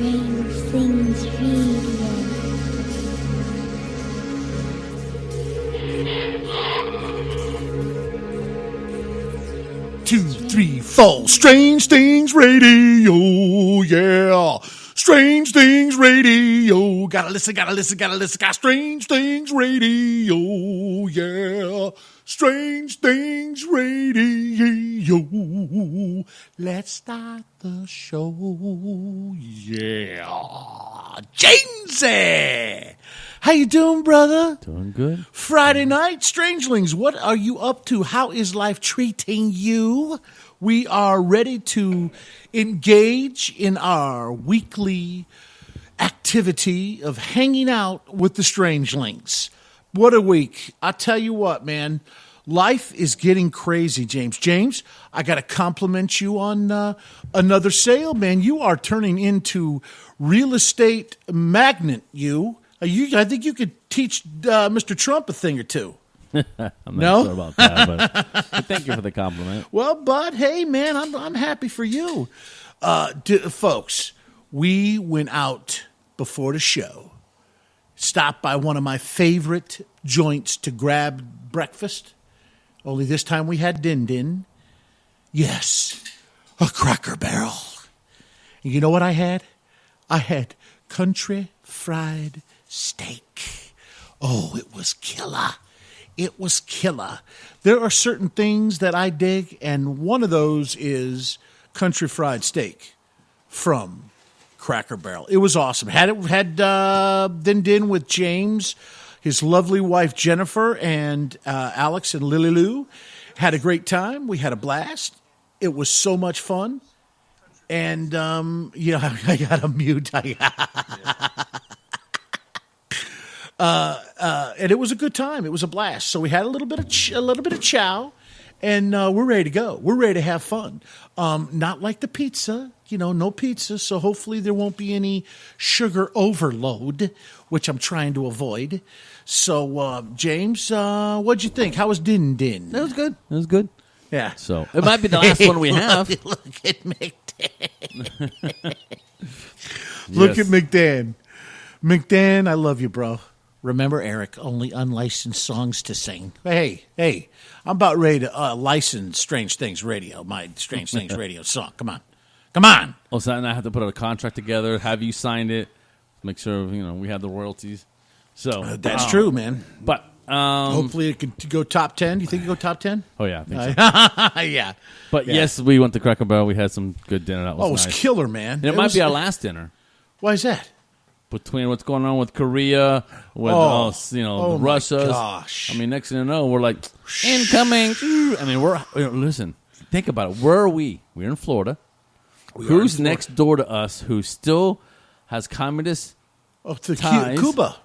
Strange Things Radio. 2, 3, 4. Strange Things Radio, yeah. Strange Things Radio. Gotta listen, gotta listen, gotta listen. Got Strange Things Radio, yeah. Strange Things Radio. Let's start the show, yeah. Jamesy! How you doing, brother? Doing good. Friday night, Strangelings, what are you up to? How is life treating you? We are ready to engage in our weekly activity of hanging out with the Strangelings. What a week. I tell you what, man, life is getting crazy, James. James, I got to compliment you on another sale, man. You are turning into real estate magnate, I think you could teach Mr. Trump a thing or two. I'm not sure about that, but thank you for the compliment. Well, bud, hey, man, I'm happy for you. Folks, we went out before the show, stopped by one of my favorite joints to grab breakfast. Only this time we had Din Din. Yes, a Cracker Barrel. And you know what I had? I had country fried steak. Oh, it was killer. It was killer. There are certain things that I dig, and one of those is country fried steak from Cracker Barrel. It was awesome. Had Din Din with James, his lovely wife Jennifer, and Alex and Lily Lou. Had a great time. We had a blast. It was so much fun. And I got to mute. And it was a good time. It was a blast. So we had a little bit of chow, and we're ready to go. We're ready to have fun. Not like the pizza, no pizza. So hopefully there won't be any sugar overload, which I'm trying to avoid. So James, what'd you think? How was Din Din? It was good. It was good. Yeah. So it might be the last one we have. Look at McDan. Look at McDan. McDan, I love you, bro. Remember, Eric, only unlicensed songs to sing. Hey, I'm about ready to license Strange Things Radio, my Strange Things Radio song. Come on. Oh, so I have to put a contract together, have you signed it, make sure, we have the royalties. So that's true, man. But hopefully it could go top 10. Do you think it go top 10? Oh, yeah, I think so. Yeah. But yes, we went to Cracker Barrel. We had some good dinner. That was it was nice. killer, man. And it might be our last dinner. Why is that? Between what's going on with Korea, with Russia. Gosh. I mean, next thing you know, we're like incoming. I mean, listen. Think about it. Where are we? We're in Florida. Who's next door to us? Who still has communist ties? Cuba.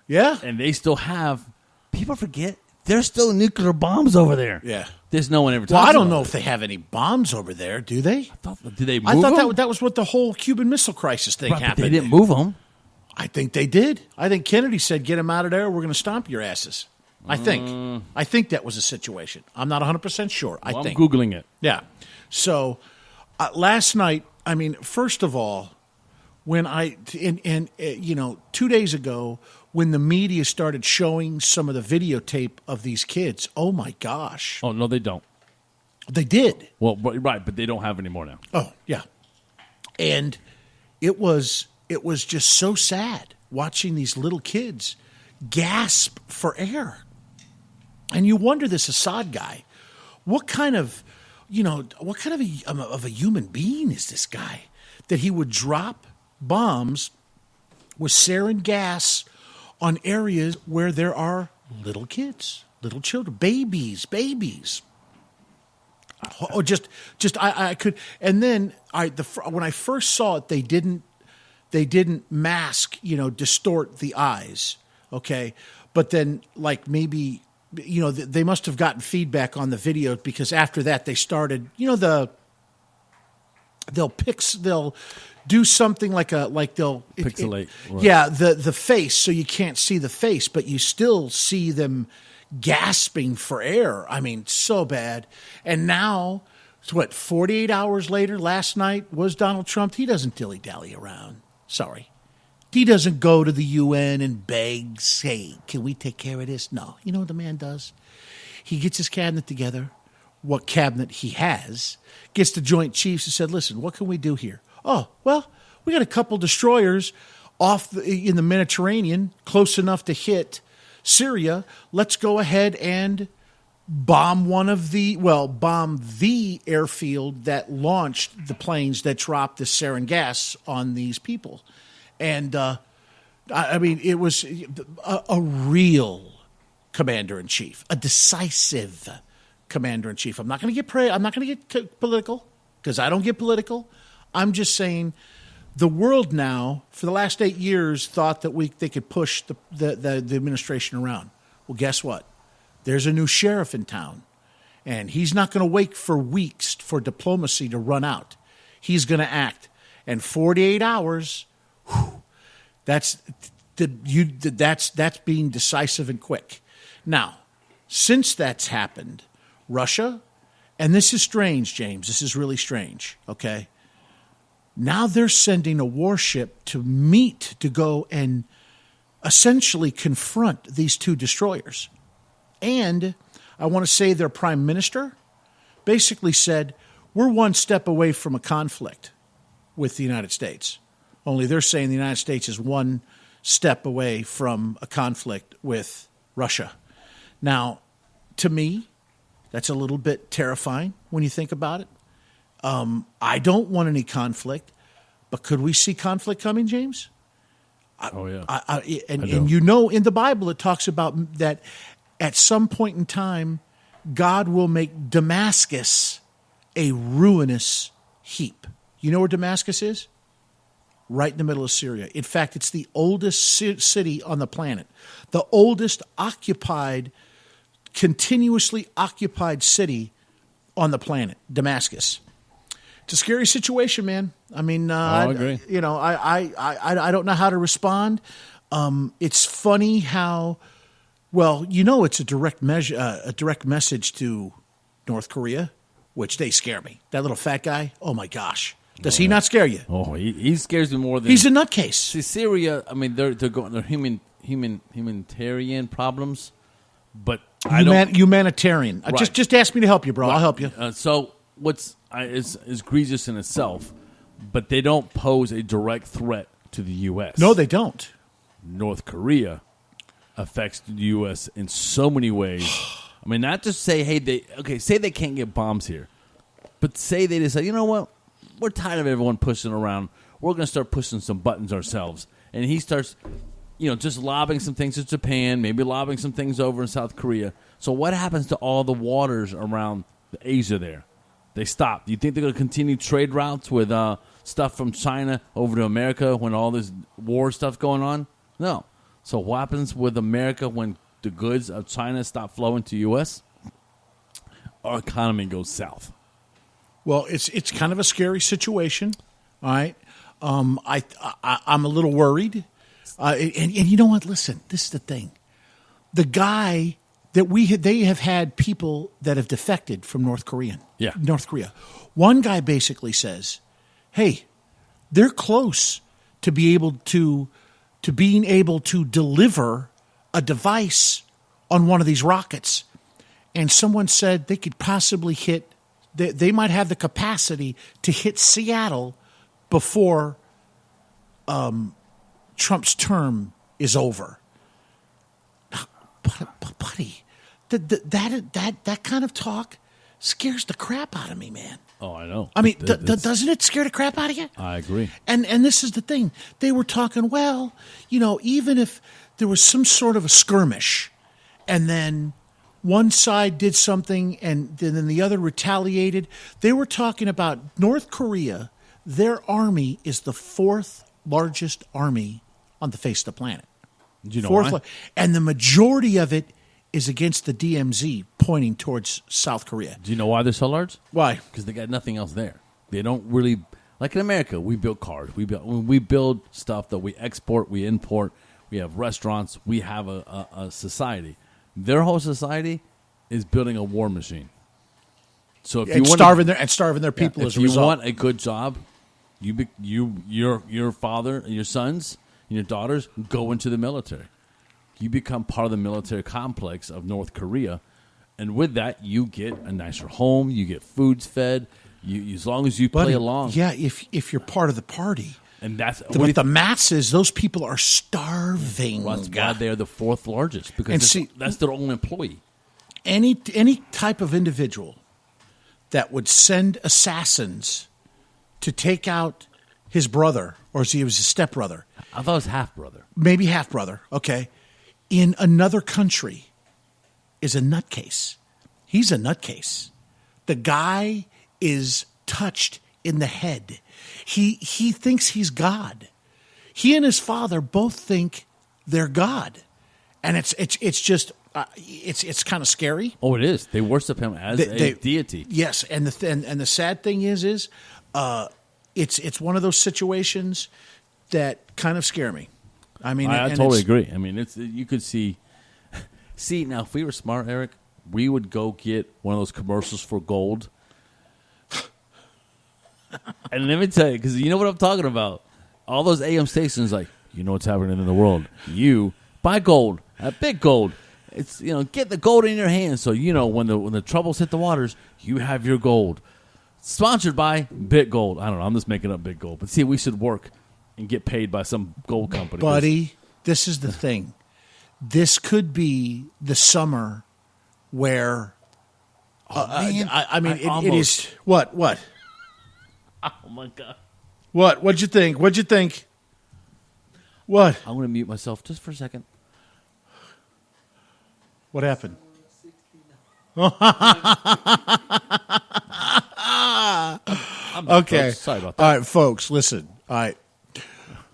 Yeah. And they still have. People forget there's still nuclear bombs over there. Yeah. There's no one ever. Well, I don't know if they have any bombs over there. Do they? Did they move I thought them? that was what the whole Cuban Missile Crisis thing happened. But they didn't move them. I think they did. I think Kennedy said, "Get them out of there. We're going to stomp your asses." I think that was a situation. I'm not 100% sure. I'm think Googling it. Yeah. So last night, I mean, first of all, when 2 days ago, when the media started showing some of the videotape of these kids, oh my gosh. Oh, no, they don't. They did. Well, right, but they don't have any more now. Oh, yeah. And it was just so sad watching these little kids gasp for air. And you wonder, this Assad guy, what kind of a human being is this guy, that he would drop bombs with sarin gas on areas where there are little kids, little children, babies. Oh, I could, and then when I first saw it, they didn't mask, distort the eyes, okay, but then maybe they must have gotten feedback on the video, because after that they started, they'll do something like they'll pixelate. Right. Yeah, the face, so you can't see the face, but you still see them gasping for air. I mean, so bad. And now So what, 48 hours later, last night, was Donald Trump? He doesn't dilly-dally around. Sorry. He doesn't go to the UN and beg, say, can we take care of this? No. You know what the man does? He gets his cabinet together, what cabinet he has, gets the Joint Chiefs and said, listen, what can we do here? Oh, well, we got a couple destroyers in the Mediterranean, close enough to hit Syria. Let's go ahead and bomb the airfield that launched the planes that dropped the sarin gas on these people. And, I mean, it was a real commander-in-chief, a decisive commander-in-chief. I'm not going to get political, because I don't get political. I'm just saying the world now, for the last 8 years, thought that they could push the administration around. Well, guess what? There's a new sheriff in town, and he's not going to wait for weeks for diplomacy to run out. He's going to act. And 48 hours, that's being decisive and quick. Now, since that's happened, Russia, and this is strange, James, this is really strange, okay? Now they're sending a warship to go and essentially confront these two destroyers. And I want to say their prime minister basically said, we're one step away from a conflict with the United States. Only they're saying the United States is one step away from a conflict with Russia. Now, to me, that's a little bit terrifying when you think about it. I don't want any conflict, but could we see conflict coming, James? Oh, yeah. And you know, in the Bible, it talks about that at some point in time, God will make Damascus a ruinous heap. You know where Damascus is? Right in the middle of Syria. In fact, it's the oldest city on the planet, the oldest continuously occupied city on the planet, Damascus. It's a scary situation, man. I mean, I agree. You know, I don't know how to respond. It's funny how, well, you know, it's a direct message to North Korea, which they scare me. That little fat guy. Oh my gosh, does he not scare you? Oh, he scares me more than he's a nutcase. See, Syria. I mean, they're humanitarian problems, but humanitarian. Right. Just ask me to help you, bro. Right. I'll help you. So what's is egregious in itself, but they don't pose a direct threat to the U.S. No, they don't. North Korea affects the U.S. in so many ways. I mean, not just say, say they can't get bombs here, but say they decide, you know what, we're tired of everyone pushing around. We're going to start pushing some buttons ourselves. And he starts, just lobbing some things to Japan, maybe lobbing some things over in South Korea. So what happens to all the waters around Asia there? They stop. Do you think they're going to continue trade routes with stuff from China over to America when all this war stuff going on? No. So what happens with America when the goods of China stop flowing to U.S.? Our economy goes south. Well, it's kind of a scary situation, all right? I'm a little worried. And you know what? Listen, this is the thing. The guy that they have had people that have defected from North Korea. One guy basically says, hey, they're close to being able to deliver a device on one of these rockets. And someone said they could possibly they might have the capacity to hit Seattle before Trump's term is over. But buddy, that kind of talk scares the crap out of me, man. Oh, I know. I mean, doesn't it scare the crap out of you? I agree. And this is the thing. They were talking, well, even if there was some sort of a skirmish and then one side did something and then the other retaliated, they were talking about North Korea. Their army is the fourth largest army on the face of the planet. Do you know why? And the majority of it is against the DMZ, pointing towards South Korea. Do you know why they're so large? Why? Because they got nothing else there. They don't really, like in America, we build cars. We build stuff that we export, we import. We have restaurants. We have a society. Their whole society is building a war machine. So if and you want starving their people as a if you result. want a good job, your father and your sons and your daughters go into the military. You become part of the military complex of North Korea, and with that, you get a nicer home. You get foods fed. You as long as you play Buddy, along. Yeah, if you're part of the party. And that's But the masses, those people are starving. that's why they're the fourth largest because that's their own employee. Any type of individual that would send assassins to take out his brother, or he was his stepbrother, I thought it was half brother. maybe half brother, okay, in another country, is a nutcase. He's a nutcase. The guy is touched in the head. He thinks he's God. He and his father both think they're God, and it's just it's kind of scary. Oh, it is. They worship him as a deity. Yes, and the sad thing is it's one of those situations that kind of scare me. I mean, I totally agree. I mean, you could see now if we were smart, Eric, we would go get one of those commercials for gold. And let me tell you, because you know what I'm talking about. All those AM stations, like, you know what's happening in the world. You buy gold, big gold. It's get the gold in your hands, so when the troubles hit the waters, you have your gold. Sponsored by Bit Gold. I don't know. I'm just making up Bit Gold, but see, we should work and get paid by some gold company. Buddy, this is the thing. This could be the summer where. I mean, it is what. Oh my God! What'd you think? What? I'm going to mute myself just for a second. What happened? Okay. Sorry about that. All right, folks, listen. All right.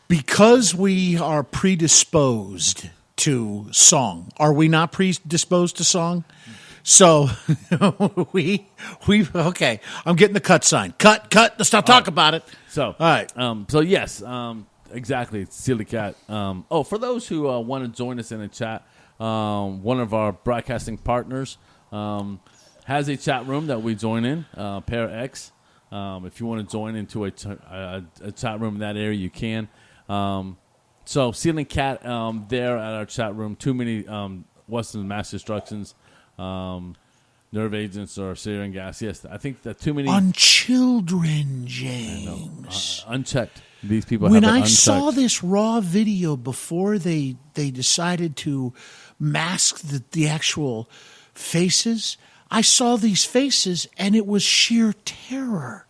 Because we are predisposed to song, are we not predisposed to song? So we okay. I'm getting the cut sign. Cut. Let's not talk about it. So, all right. So yes, exactly, Silly Cat. For those who want to join us in a chat, one of our broadcasting partners has a chat room that we join in, Pair X. If you want to join into a chat room in that area, you can. So Ceiling Cat there at our chat room. Too many Western mass destructions, nerve agents, or sarin gas. Yes, I think that too many on children, James. Unchecked. These people. When have it I unchecked. saw this raw video before they decided to mask the actual faces, I saw these faces and it was sheer terror.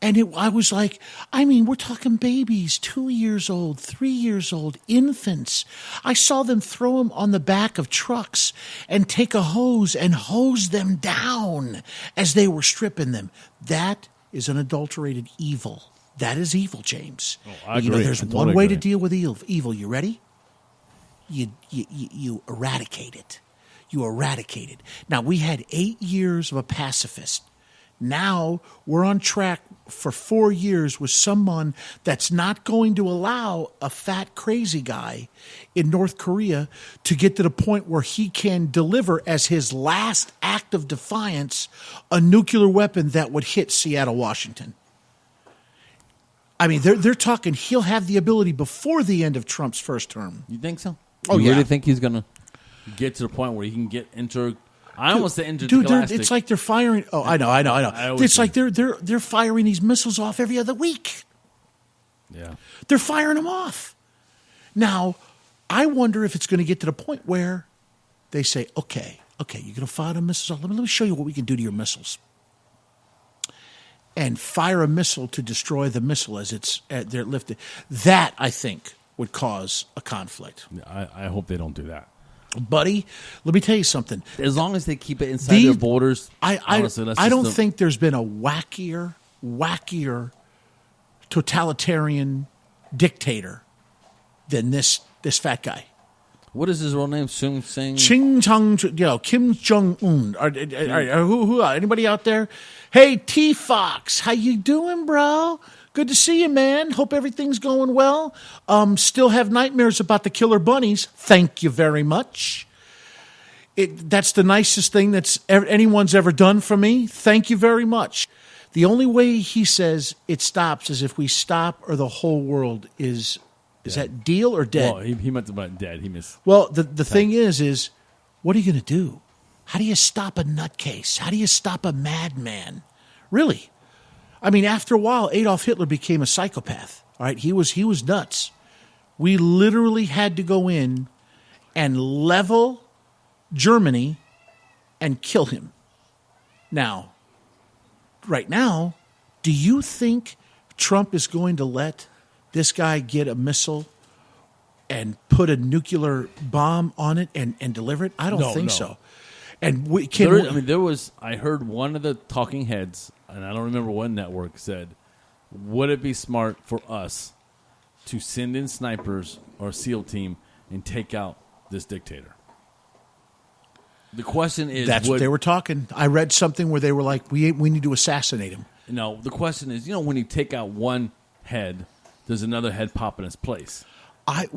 And I was like, I mean, we're talking babies, 2 years old, 3 years old, infants. I saw them throw them on the back of trucks and take a hose and hose them down as they were stripping them. That is unadulterated evil. That is evil, James. Oh, I agree. There's one way to deal with evil. You ready? You eradicate it. You eradicate it. Now, we had 8 years of a pacifist. Now we're on track for 4 years with someone that's not going to allow a fat, crazy guy in North Korea to get to the point where he can deliver as his last act of defiance a nuclear weapon that would hit Seattle, Washington. I mean, they're talking he'll have the ability before the end of Trump's first term. You think so? Oh, you yeah. really think he's going to get to the point where he can get into... I almost said Dude, intergalactic. it's like they're firing. Oh, I know. It's like they're firing these missiles off every other week. Yeah. They're firing them off. Now, I wonder if it's going to get to the point where they say, okay, you're going to fire the missiles off. Let me show you what we can do to your missiles. And fire a missile to destroy the missile as they're lifted. That, I think, would cause a conflict. I hope they don't do that. Buddy, let me tell you something. As long as they keep it inside their borders, honestly, I don't think there's been a wackier totalitarian dictator than this fat guy. What is his real name? Kim Jong-un. Who? Anybody out there? Hey, T-Fox, how you doing, bro? Good to see you, man. Hope everything's going well. Still have nightmares about the killer bunnies. Thank you very much. That's the nicest thing anyone's ever done for me. Thank you very much. The only way he says it stops is if we stop or the whole world is that deal or dead? Well, he meant about dead. He missed. Well, the thing is what are you going to do? How do you stop a nutcase? How do you stop a madman? Really? I mean, after a while, Adolf Hitler became a psychopath. All right, he was nuts. We literally had to go in and level Germany and kill him. Now, right now, do you think Trump is going to let this guy get a missile and put a nuclear bomb on it and deliver it? I don't think so. And I heard one of the talking heads, and I don't remember what network, said, would it be smart for us to send in snipers or a SEAL team and take out this dictator? The question is... That's what they were talking. I read something where they were like, we need to assassinate him. No, the question is, when you take out one head, does another head pop in its place? Buddy...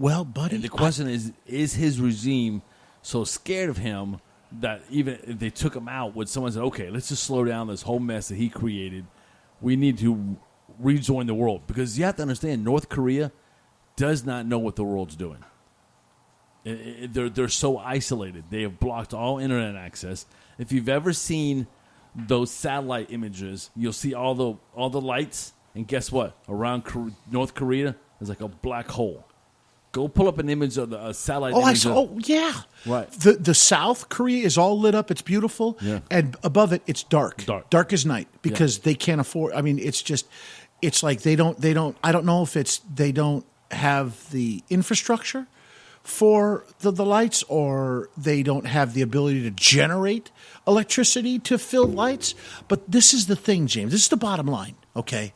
And the question is his regime so scared of him that even if they took him out, would someone say, okay, let's just slow down this whole mess that he created. We need to rejoin the world. Because you have to understand, North Korea does not know what the world's doing. They're so isolated. They have blocked all internet access. If you've ever seen those satellite images, you'll see all the lights, and guess what? Around North Korea, there's like a black hole. Go pull up an image of the satellite. I saw. Oh, yeah. Right. The South Korea is all lit up. It's beautiful. Yeah. And above it, it's dark. Dark as night because they can't afford. I mean, it's like they don't. I don't know if they don't have the infrastructure for the lights, or they don't have the ability to generate electricity to fill lights. But this is the thing, James. This is the bottom line. Okay,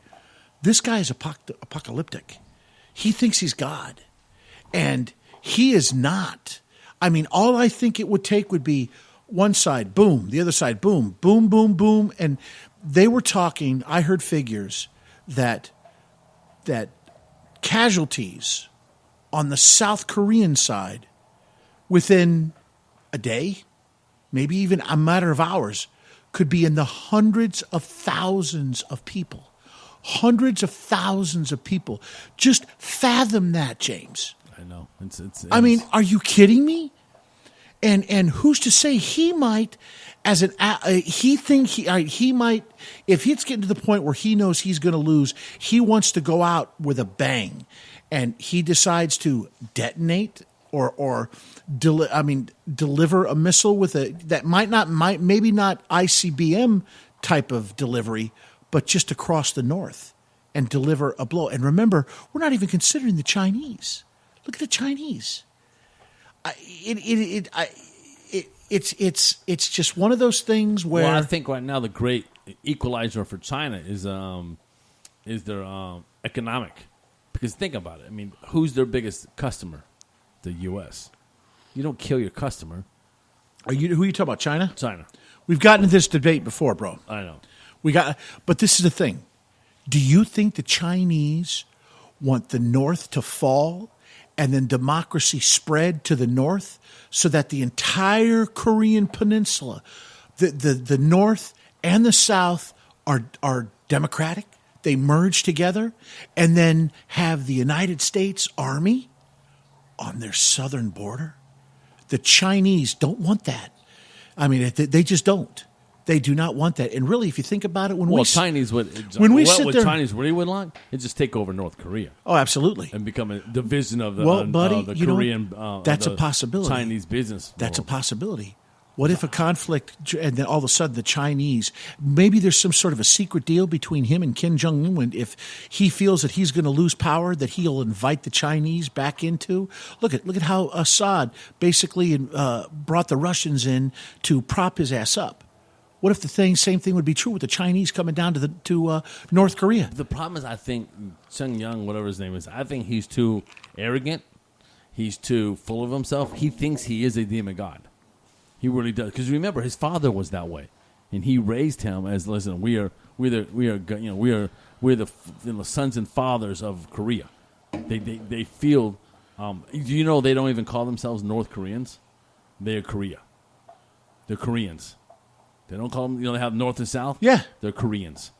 this guy is apocalyptic. He thinks he's God. And he is not. I mean, all I think it would take would be one side, boom, the other side, boom, boom, boom, boom. And they were talking, I heard figures that casualties on the South Korean side within a day, maybe even a matter of hours, could be in the hundreds of thousands of people. Hundreds of thousands of people. Just fathom that, James. I know. I mean, are you kidding me? And who's to say he might, he might, if he's getting to the point where he knows he's going to lose, he wants to go out with a bang, and he decides to detonate or deliver a missile with maybe not ICBM type of delivery, but just across the north and deliver a blow. And remember, we're not even considering the Chinese. Look at the Chinese. It's just one of those things where... Well, I think right now the great equalizer for China is their economic. Because think about it. I mean, who's their biggest customer? The U.S. You don't kill your customer. Who are you talking about, China? China. We've gotten into this debate before, bro. I know. But this is the thing. Do you think the Chinese want the North to fall and then democracy spread to the North so that the entire Korean peninsula, the North and the South are democratic? They merge together and then have the United States Army on their southern border? The Chinese don't want that. I mean, they just don't. They do not want that. And really, if you think about it, Chinese would Chinese really would want it just take over North Korea. Oh, absolutely, and become a division of the buddy, Korean. That's a possibility. Chinese business. That's a possibility. What if a conflict, and then all of a sudden the Chinese, maybe there's some sort of a secret deal between him and Kim Jong-un, if he feels that he's going to lose power, that he'll invite the Chinese back into. Look at how Assad basically brought the Russians in to prop his ass up. What if the same thing would be true with the Chinese coming down to North Korea? The problem is, I think Cheng Young, whatever his name is, I think he's too arrogant. He's too full of himself. He thinks he is a demon god. He really does. Because remember, his father was that way, and he raised him as, listen, we're the sons and fathers of Korea. They feel. They don't even call themselves North Koreans. They are Korea. They're Koreans. They don't call them. They have North and South. Yeah. They're Koreans.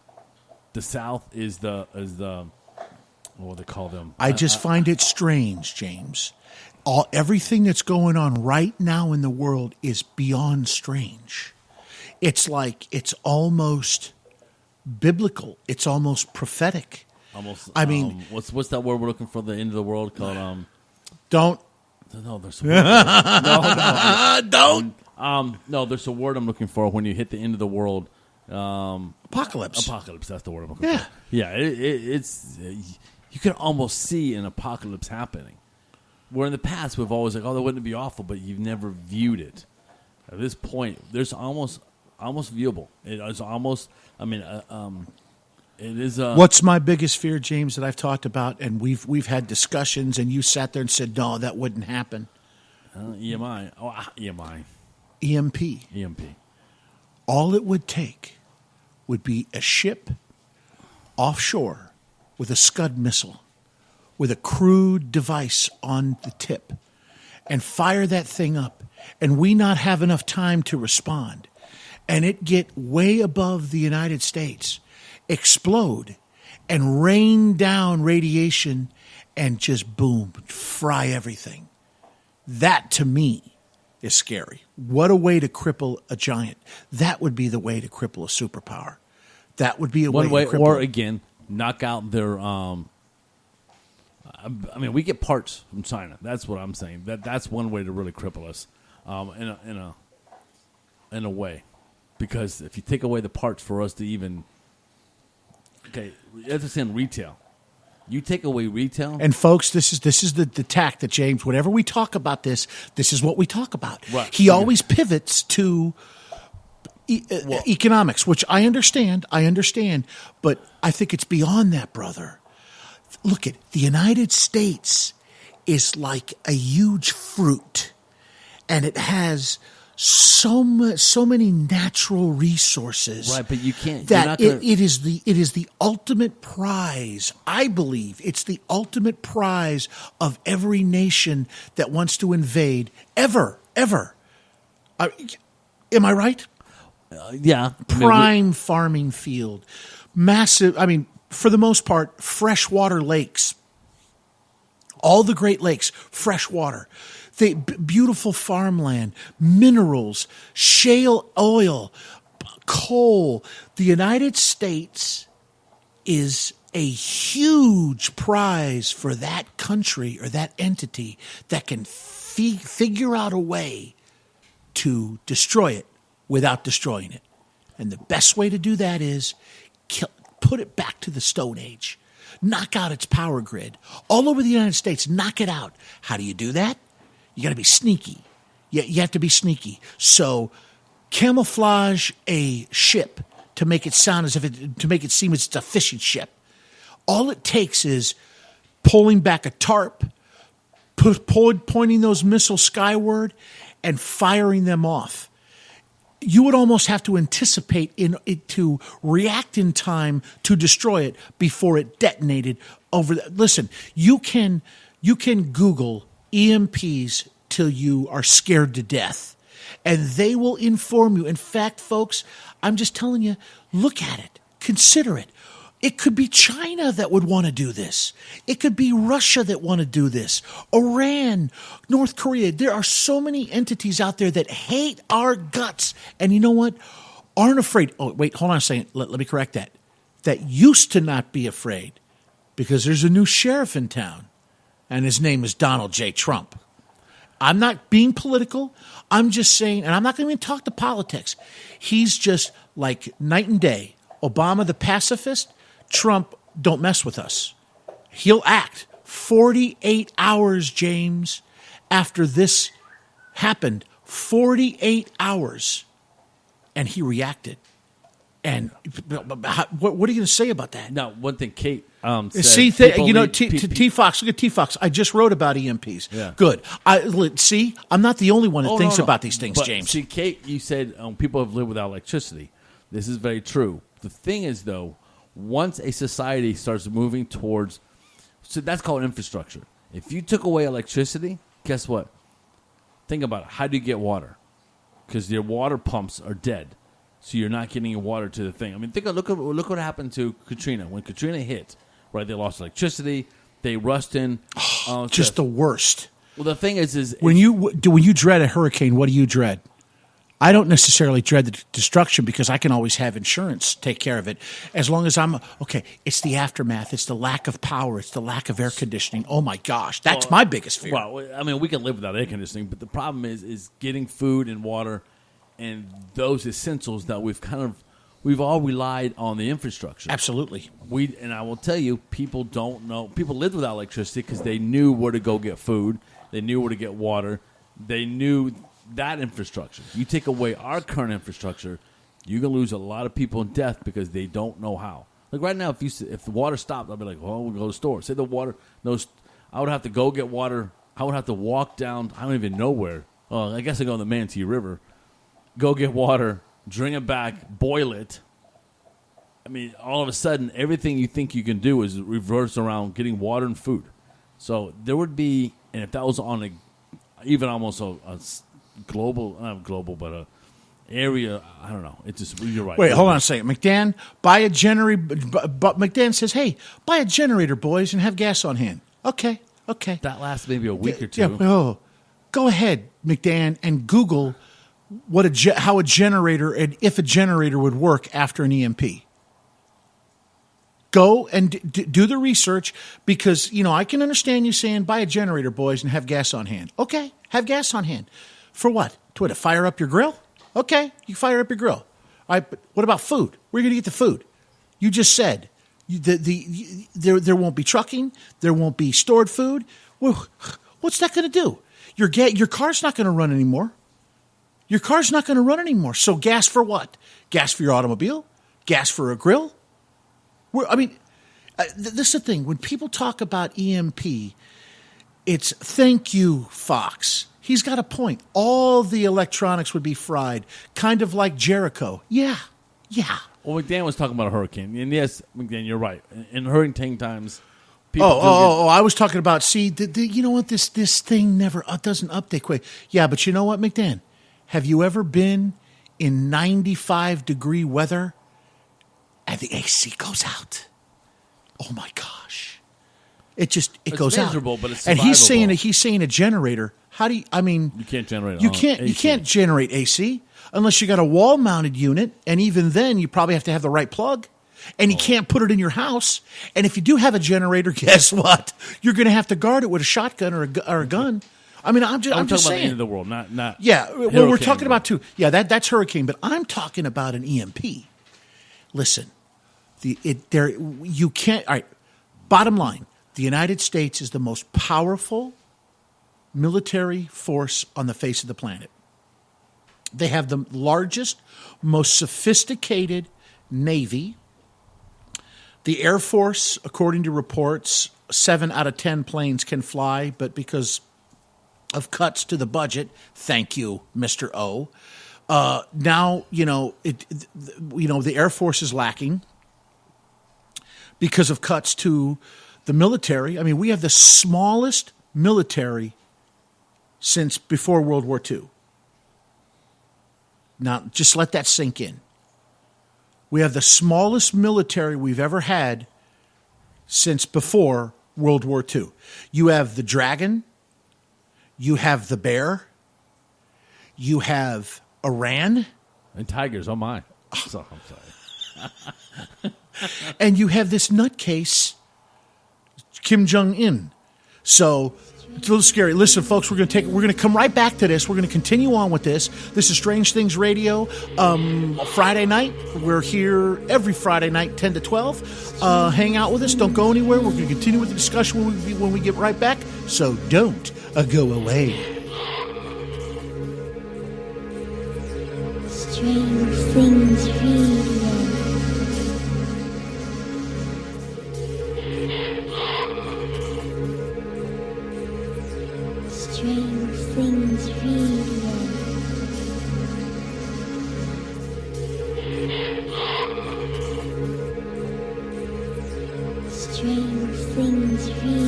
The South is the what do they call them? I just find it strange, James. Everything that's going on right now in the world is beyond strange. It's like it's almost biblical. It's almost prophetic. Almost. I mean, what's that word we're looking for? The end of the world called don't. No, there's a word. Don't. No, there's a word I'm looking for when you hit the end of the world. Apocalypse. Apocalypse. That's the word I'm looking for. Yeah. It's you can almost see an apocalypse happening. Where in the past we've always like, oh, that wouldn't be awful, but you've never viewed it. At this point, there's almost viewable. It is almost. I mean, it is. What's my biggest fear, James, that I've talked about, and we've had discussions, and you sat there and said, no, that wouldn't happen. EMI. Oh, EMI. EMP. EMP. All it would take would be a ship offshore with a Scud missile, with a crude device on the tip, and fire that thing up, and we not have enough time to respond, and it get way above the United States, explode, and rain down radiation, and just boom, fry everything. That, to me, is scary. What a way to cripple a giant. That would be the way to cripple a superpower. That would be a One way, to cripple or again, knock out their. I mean, we get parts from China. That's what I'm saying. That's one way to really cripple us, in a way, because if you take away the parts for us to even, okay, let's just say in retail, you take away retail, And folks, this is the tack that James. Whenever we talk about this is what we talk about. Right. He always pivots to economics, which I understand, but I think it's beyond that, brother. Look at the United States is like a huge fruit, and it has so many natural resources. right? But you can't. That you're not gonna, it is the ultimate prize. I believe it's the ultimate prize of every nation that wants to invade ever. Am I right? yeah. Prime farming field, massive. I mean, for the most part, freshwater lakes. All the Great Lakes, fresh water. Beautiful farmland, minerals, shale oil, coal. The United States is a huge prize for that country or that entity that can figure out a way to destroy it without destroying it. And the best way to do that is put it back to the Stone Age. Knock out its power grid. All over the United States, knock it out. How do you do that? You got to be sneaky. You have to be sneaky. So camouflage a ship to make it sound to make it seem as it's a fishing ship. All it takes is pulling back a tarp, pointing those missiles skyward, and firing them off. You would almost have to anticipate to react in time to destroy it before it detonated Listen, you can Google EMPs till you are scared to death, and they will inform you. In fact, folks, I'm just telling you, look at it, consider it. It could be China that would want to do this. It could be Russia that want to do this. Iran, North Korea. There are so many entities out there that hate our guts. And you know what? Aren't afraid. Oh, wait, hold on a second. Let me correct that. That used to not be afraid because there's a new sheriff in town, and his name is Donald J. Trump. I'm not being political. I'm just saying, and I'm not going to even talk to politics. He's just like night and day. Obama, the pacifist. Trump, don't mess with us. He'll act 48 hours, James, after this happened. 48 hours. And he reacted. And what are you going to say about that? Now, one thing Kate said. See, T-Fox, look at T-Fox. I just wrote about EMPs. Yeah. Good. See, I'm not the only one that thinks about these things, but, James. See, Kate, you said people have lived without electricity. This is very true. The thing is, though, once a society starts moving towards, so that's called infrastructure. If you took away electricity, guess what? Think about it. How do you get water? because your water pumps are dead. So you're not getting water to the thing. I mean, look what happened to Katrina. When Katrina hit, right, they lost electricity. They rushed in. Just the worst. Well, the thing is when you dread a hurricane, what do you dread? I don't necessarily dread the destruction because I can always have insurance take care of it. As long as I'm okay, it's the aftermath. It's the lack of power. It's the lack of air conditioning. Oh my gosh, that's my biggest fear. Well, I mean, we can live without air conditioning, but the problem is getting food and water and those essentials that we've all relied on the infrastructure. Absolutely. And I will tell you, people don't know. People lived without electricity because they knew where to go get food. They knew where to get water. They knew that infrastructure. You take away our current infrastructure, you're gonna lose a lot of people in death because they don't know how. Like right now, if the water stopped, I'll be like, well, we'll go to the store. Say the water, I would have to go get water. I would have to walk down. I don't even know where. I guess I go in the Manatee River, go get water, bring it back, boil it. I mean, all of a sudden, everything you think you can do is reverse around getting water and food. So there would be, and if that was on even almost a global, not global, but a area, I don't know. It's just, you're right. Wait, hold on a second. McDan, buy a generator. But McDan says, hey, buy a generator, boys, and have gas on hand. Okay. That lasts maybe a week or two. Yeah, go ahead, McDan, and Google how a generator and if a generator would work after an EMP. Go and do the research because, I can understand you saying buy a generator, boys, and have gas on hand. Okay, have gas on hand. For what? To fire up your grill? Okay, you fire up your grill. All right, but what about food? Where are you going to get the food? You just said there won't be trucking. There won't be stored food. Well, what's that going to do? Your car's not going to run anymore. Your car's not going to run anymore. So gas for what? Gas for your automobile? Gas for a grill? This is the thing. When people talk about EMP, it's thank you, Fox. He's got a point. All the electronics would be fried, kind of like Jericho. Yeah. Well, McDan was talking about a hurricane. And yes, McDan, you're right. In hurricane times, people I was talking about, you know what? This thing never doesn't update quick. Yeah, but you know what, McDan? Have you ever been in 95-degree weather and the AC goes out? Oh, my gosh. It's goes miserable, out. But it's and he's saying a generator. How do you? I mean, you can't generate. You can't generate AC unless you got a wall-mounted unit, and even then, you probably have to have the right plug. And you can't put it in your house. And if you do have a generator, guess what? You're going to have to guard it with a shotgun or a gun. I mean, I'm just talking about saying. The end of the world, not. Yeah, well, we're talking about too. Yeah, that's hurricane, but I'm talking about an EMP. Listen, you can't. All right. Bottom line. The United States is the most powerful military force on the face of the planet. They have the largest, most sophisticated Navy. The Air Force, according to reports, 7 out of 10 planes can fly, but because of cuts to the budget, thank you, Mr. O. Now, the Air Force is lacking because of cuts to the military. I mean, we have the smallest military since before World War II. Now, just let that sink in. We have the smallest military we've ever had since before World War II. You have the Dragon. You have the Bear. You have Iran. And Tigers, oh my. I'm sorry. And you have this nutcase, Kim Jong-un. So it's a little scary. Listen, folks, we're going to come right back to this. We're going to continue on with this. This is Strange Things Radio. Friday night, we're here every Friday night, 10 to 12. Hang out with us. Don't go anywhere. We're going to continue with the discussion when we get right back. So don't go away. Strange Things Radio. Strange Things Radio. Strange Things Radio.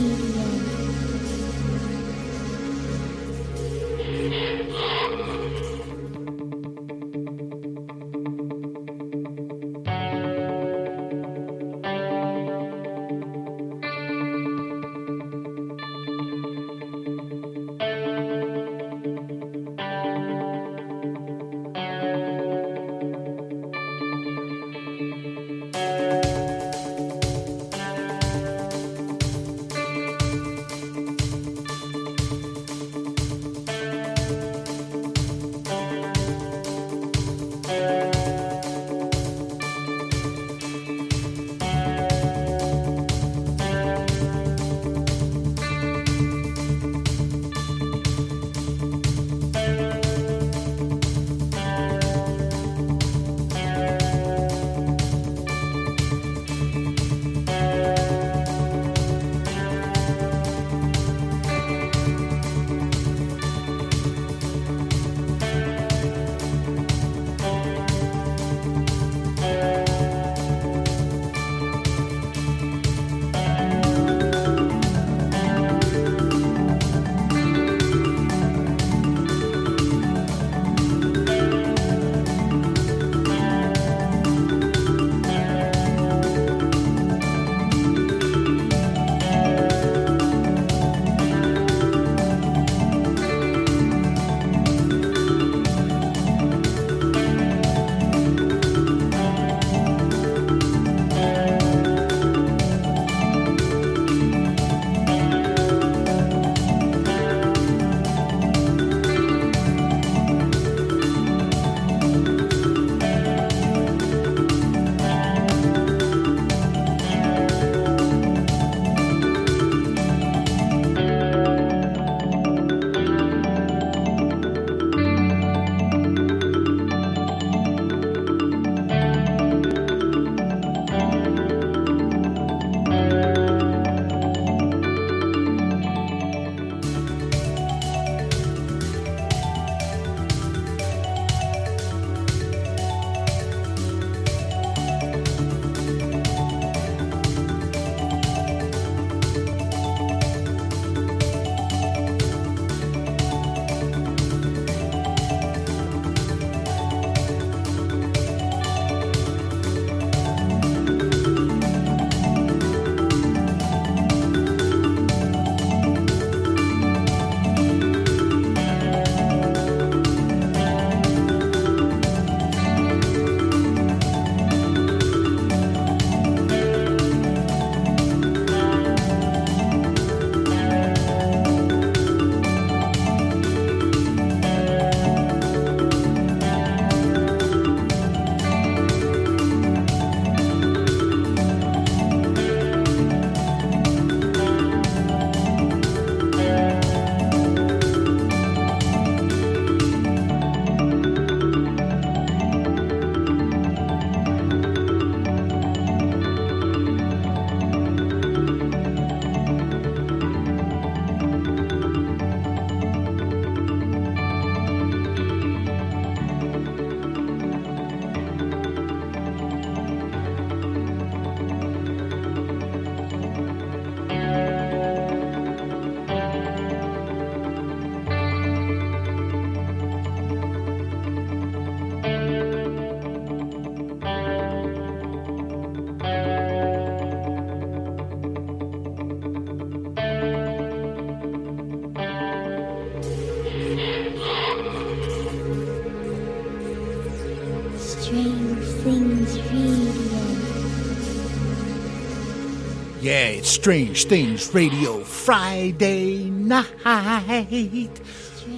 Yeah, it's Strange Things Radio Friday night.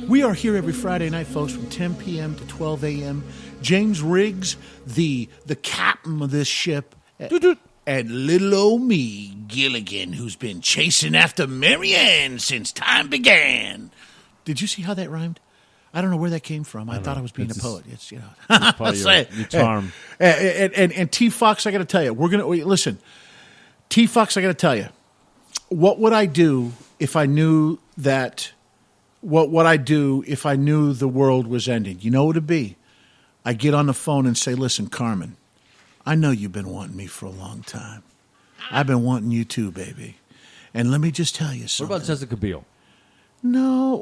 We are here every Friday night, folks, from 10 p.m. to 12 a.m. James Riggs, the captain of this ship, and little old me, Gilligan, who's been chasing after Marianne since time began. Did you see how that rhymed? I don't know where that came from. I thought I was being a poet. It's, you know, Part of your charm. And T Fox, I got to tell you, listen. T Fox, I got to tell you, what would I do if I knew that? What would I do if I knew the world was ending? You know what it'd be? I get on the phone and say, "Listen, Carmen, I know you've been wanting me for a long time. I've been wanting you too, baby. And let me just tell you What something." about Jessica Biel? No.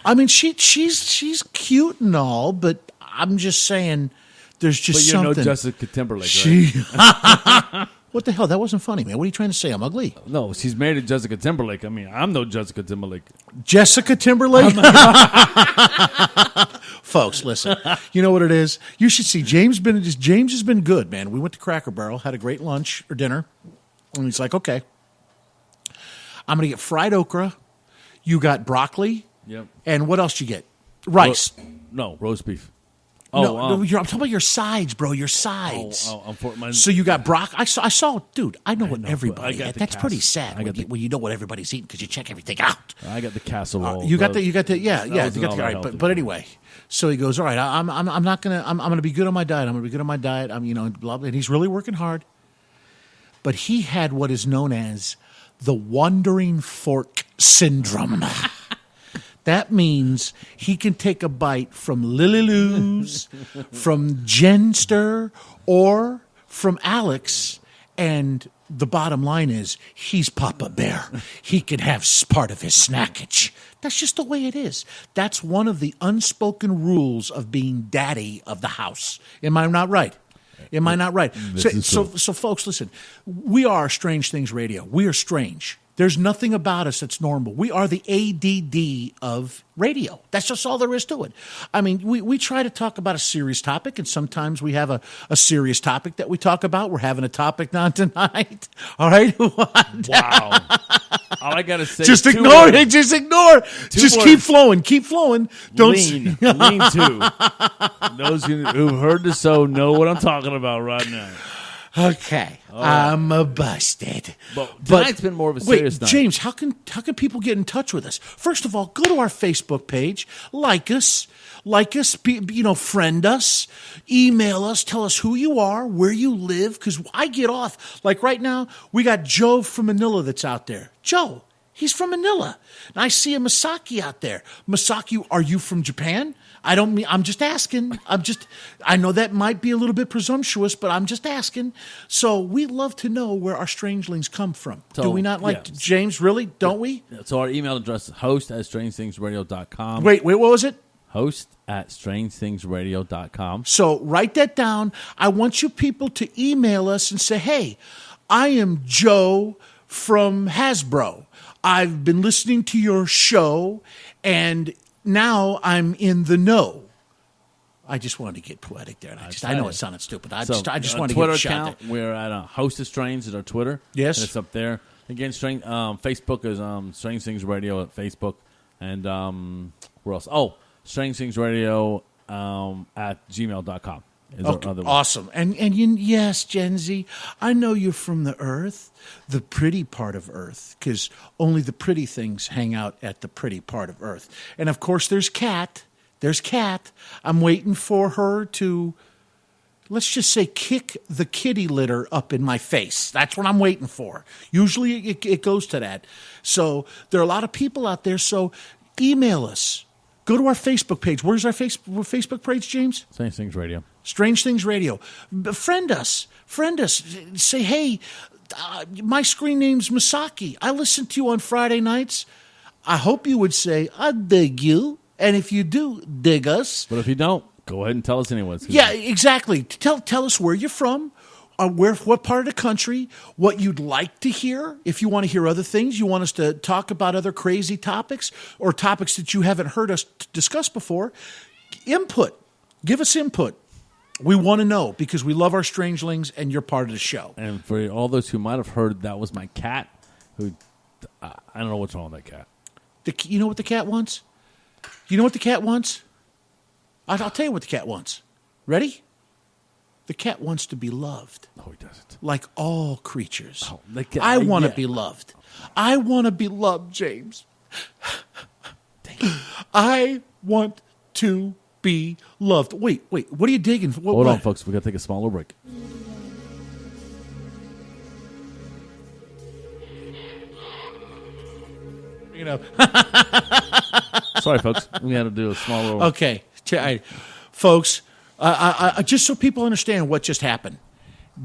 I mean, she's cute and all, but I'm just saying, there's just But you something. know Jessica Timberlake, right? What the hell? That wasn't funny, man. What are you trying to say? I'm ugly. No, she's married to Jessica Timberlake. I mean, I'm no Jessica Timberlake. Jessica Timberlake? Folks, listen. You know what it is? You should see. James has been good, man. We went to Cracker Barrel, had a great lunch or dinner, and he's like, okay, I'm going to get fried okra. You got broccoli. Yep. And what else you get? Rice. No, roast beef. No, I'm talking about your sides, bro. Your sides. Unfortunately. So you got broccoli. I saw, dude. I know what know, everybody. but I got the That's pretty sad I got when you know what everybody's eating because you check everything out. I got the casserole. You got the. Yeah. That You wasn't got all the. that All right, healthy. but anyway. So he goes, all right. I'm not gonna. I'm gonna be good on my diet. I'm gonna be good on my diet. Blah blah. And he's really working hard. But he had what is known as the wandering fork syndrome. That means he can take a bite from Lily Lou's, from Jenster, or from Alex, and the bottom line is he's Papa Bear. He can have part of his snackage. That's just the way it is. That's one of the unspoken rules of being daddy of the house. Am I not right? Am I not right? So, folks, listen. We are Strange Things Radio. We are strange. There's nothing about us that's normal. We are the ADD of radio. That's just all there is to it. I mean, we try to talk about a serious topic, and sometimes we have a serious topic that we talk about. We're having a topic now tonight. All right? Wow. All I got to say Just is ignore words. it. Just ignore it. Just words. keep flowing. Keep flowing. Don't Lean to. Those who've heard the show know what I'm talking about right now. Okay, I'm a busted. But tonight's been more of a serious night. James, how can people get in touch with us? First of all, go to our Facebook page, like us, friend us, email us, tell us who you are, where you live, because I get off. Like right now, we got Joe from Manila that's out there. Joe, he's from Manila. And I see a Masaki out there. Masaki, are you from Japan? I'm just asking. I know that might be a little bit presumptuous, but I'm just asking. So we love to know where our strangelings come from. So, do we not like yeah. James, really? Don't we? So our email address is host@strangethingsradio.com. Wait, what was it? Host@strangethingsradio.com. So write that down. I want you people to email us and say, hey, I am Joe from Hasbro. I've been listening to your show, and now I'm in the know. I just wanted to get poetic there. And I know it sounded stupid. I just wanted to Twitter get a shot account. We're at Host of Strange is our Twitter. Yes. And it's up there. Again, Facebook is Strange Things Radio at Facebook. And where else? Oh, Strange Things Radio at gmail.com. Is our other one. Awesome. And yes, Gen Z, I know you're from the Earth, the pretty part of Earth, because only the pretty things hang out at the pretty part of Earth. And, of course, there's Kat. I'm waiting for her to, let's just say, kick the kitty litter up in my face. That's what I'm waiting for. Usually it goes to that. So there are a lot of people out there, so email us. Go to our Facebook page. Where's our Facebook page, James? Strange Things Radio. Strange Things Radio. Friend us. Say, hey, my screen name's Masaki. I listen to you on Friday nights. I hope you would say, I dig you. And if you do dig us. But if you don't, go ahead and tell us anyways. Yeah, exactly. Tell us where you're from. What part of the country, what you'd like to hear. If you want to hear other things, you want us to talk about other crazy topics or topics that you haven't heard us discuss before, input. Give us input. We want to know because we love our strangelings, and you're part of the show. And for all those who might have heard, that was my cat. Who I don't know what's wrong with that cat. You know what the cat wants? You know what the cat wants? I'll tell you what the cat wants. Ready? The cat wants to be loved. No, he doesn't. Like all creatures. Oh, the cat- I want to yeah. be loved. I want to be loved, James. I want to be loved. Wait. What are you digging? Hold on, folks. We got to take a small little break. You know. Sorry, folks. We had to do a small little. Okay, folks. I just so people understand what just happened.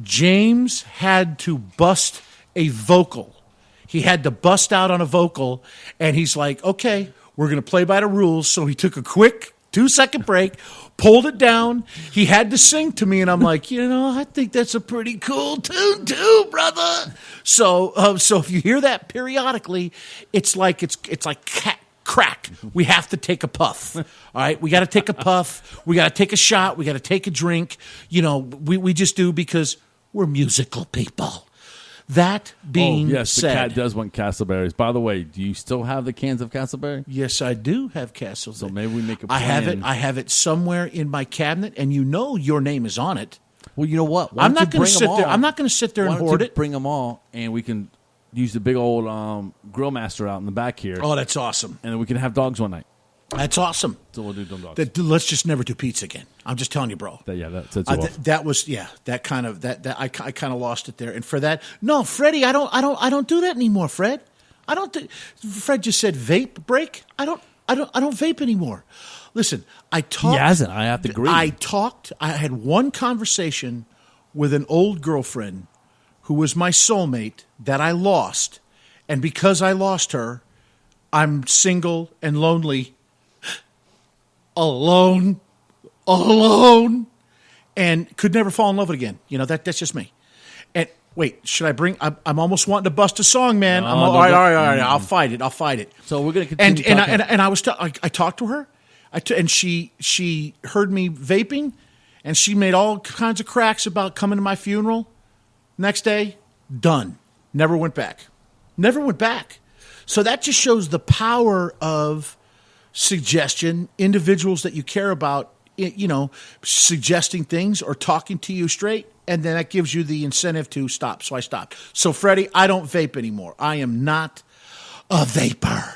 James had to bust a vocal. He had to bust out on a vocal, and he's like, "Okay, we're going to play by the rules." So he took a quick 2-second break, pulled it down. He had to sing to me, and I'm like, I think that's a pretty cool tune too, brother. So if you hear that periodically, it's like crack. We have to take a puff. All right, we got to take a puff. We got to take a shot. We got to take a drink. We just do because we're musical people. That being yes, said, the cat does want Castleberries. By the way, do you still have the cans of Castleberry? yes, I do have Castles. So maybe we make a I plan. have it somewhere in my cabinet, and your name is on it. Well, you know what? I'm not going to sit there. I'm not going to sit there Why and don't hoard you it. bring them all, and we can use the big old grill master out in the back here, Oh, that's awesome. and then we can have dogs one night. That's awesome. So we'll do dogs. Let's just never do pizza again. I'm just telling you, bro. That's you off. That was that I kind of lost it there. And for that, no, Freddie, I don't do that anymore. Fred, Fred just said vape break. I don't vape anymore. Listen, I talked. He hasn't. I have to agree. I had one conversation with an old girlfriend who was my soulmate that I lost, and because I lost her, I'm single and lonely. Alone, and could never fall in love again. That's just me. And wait, should I bring? I'm almost wanting to bust a song, man. No, all right. I'll fight it. So we're going to continue. And I talked to her, and she heard me vaping, and she made all kinds of cracks about coming to my funeral. Next day, done. Never went back. So that just shows the power of suggestion, individuals that you care about, suggesting things or talking to you straight, and then that gives you the incentive to stop. So I stopped. So, Freddie, I don't vape anymore. I am not a vapor.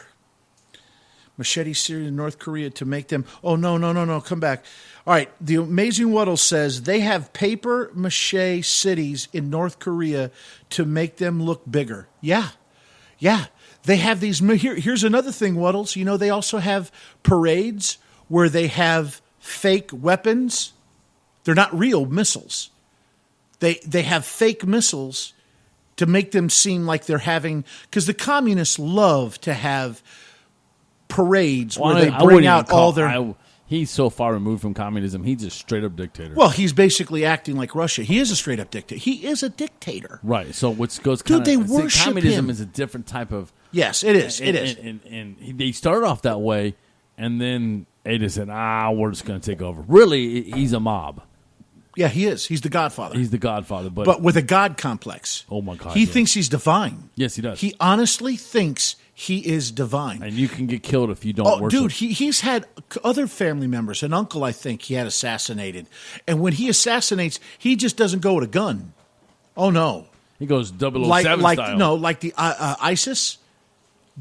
Machete Syria, North Korea to make them. Oh, no. Come back. All right. The Amazing Waddle says they have paper mache cities in North Korea to make them look bigger. Yeah. They have these. Here's another thing, Waddles. They also have parades where they have fake weapons. They're not real missiles. They have fake missiles to make them seem like they're having. Because the communists love to have parades where they bring out all their. He's so far removed from communism. He's a straight up dictator. Well, he's basically acting like Russia. He is a straight up dictator. He is a dictator. Right. So what goes? Dude, they worship communism him. is a different type of. Yes, it is. And they started off that way, and then they just said, we're just going to take over. Really, he's a mob. Yeah, he is. He's the Godfather. He's the Godfather, but with a God complex. Oh my God! He thinks he's divine. Yes, he does. He honestly thinks he is divine. And you can get killed if you don't worship. Dude, he's had other family members. An uncle, I think, he had assassinated. And when he assassinates, he just doesn't go with a gun. Oh no, he goes 007 style. No, like the ISIS.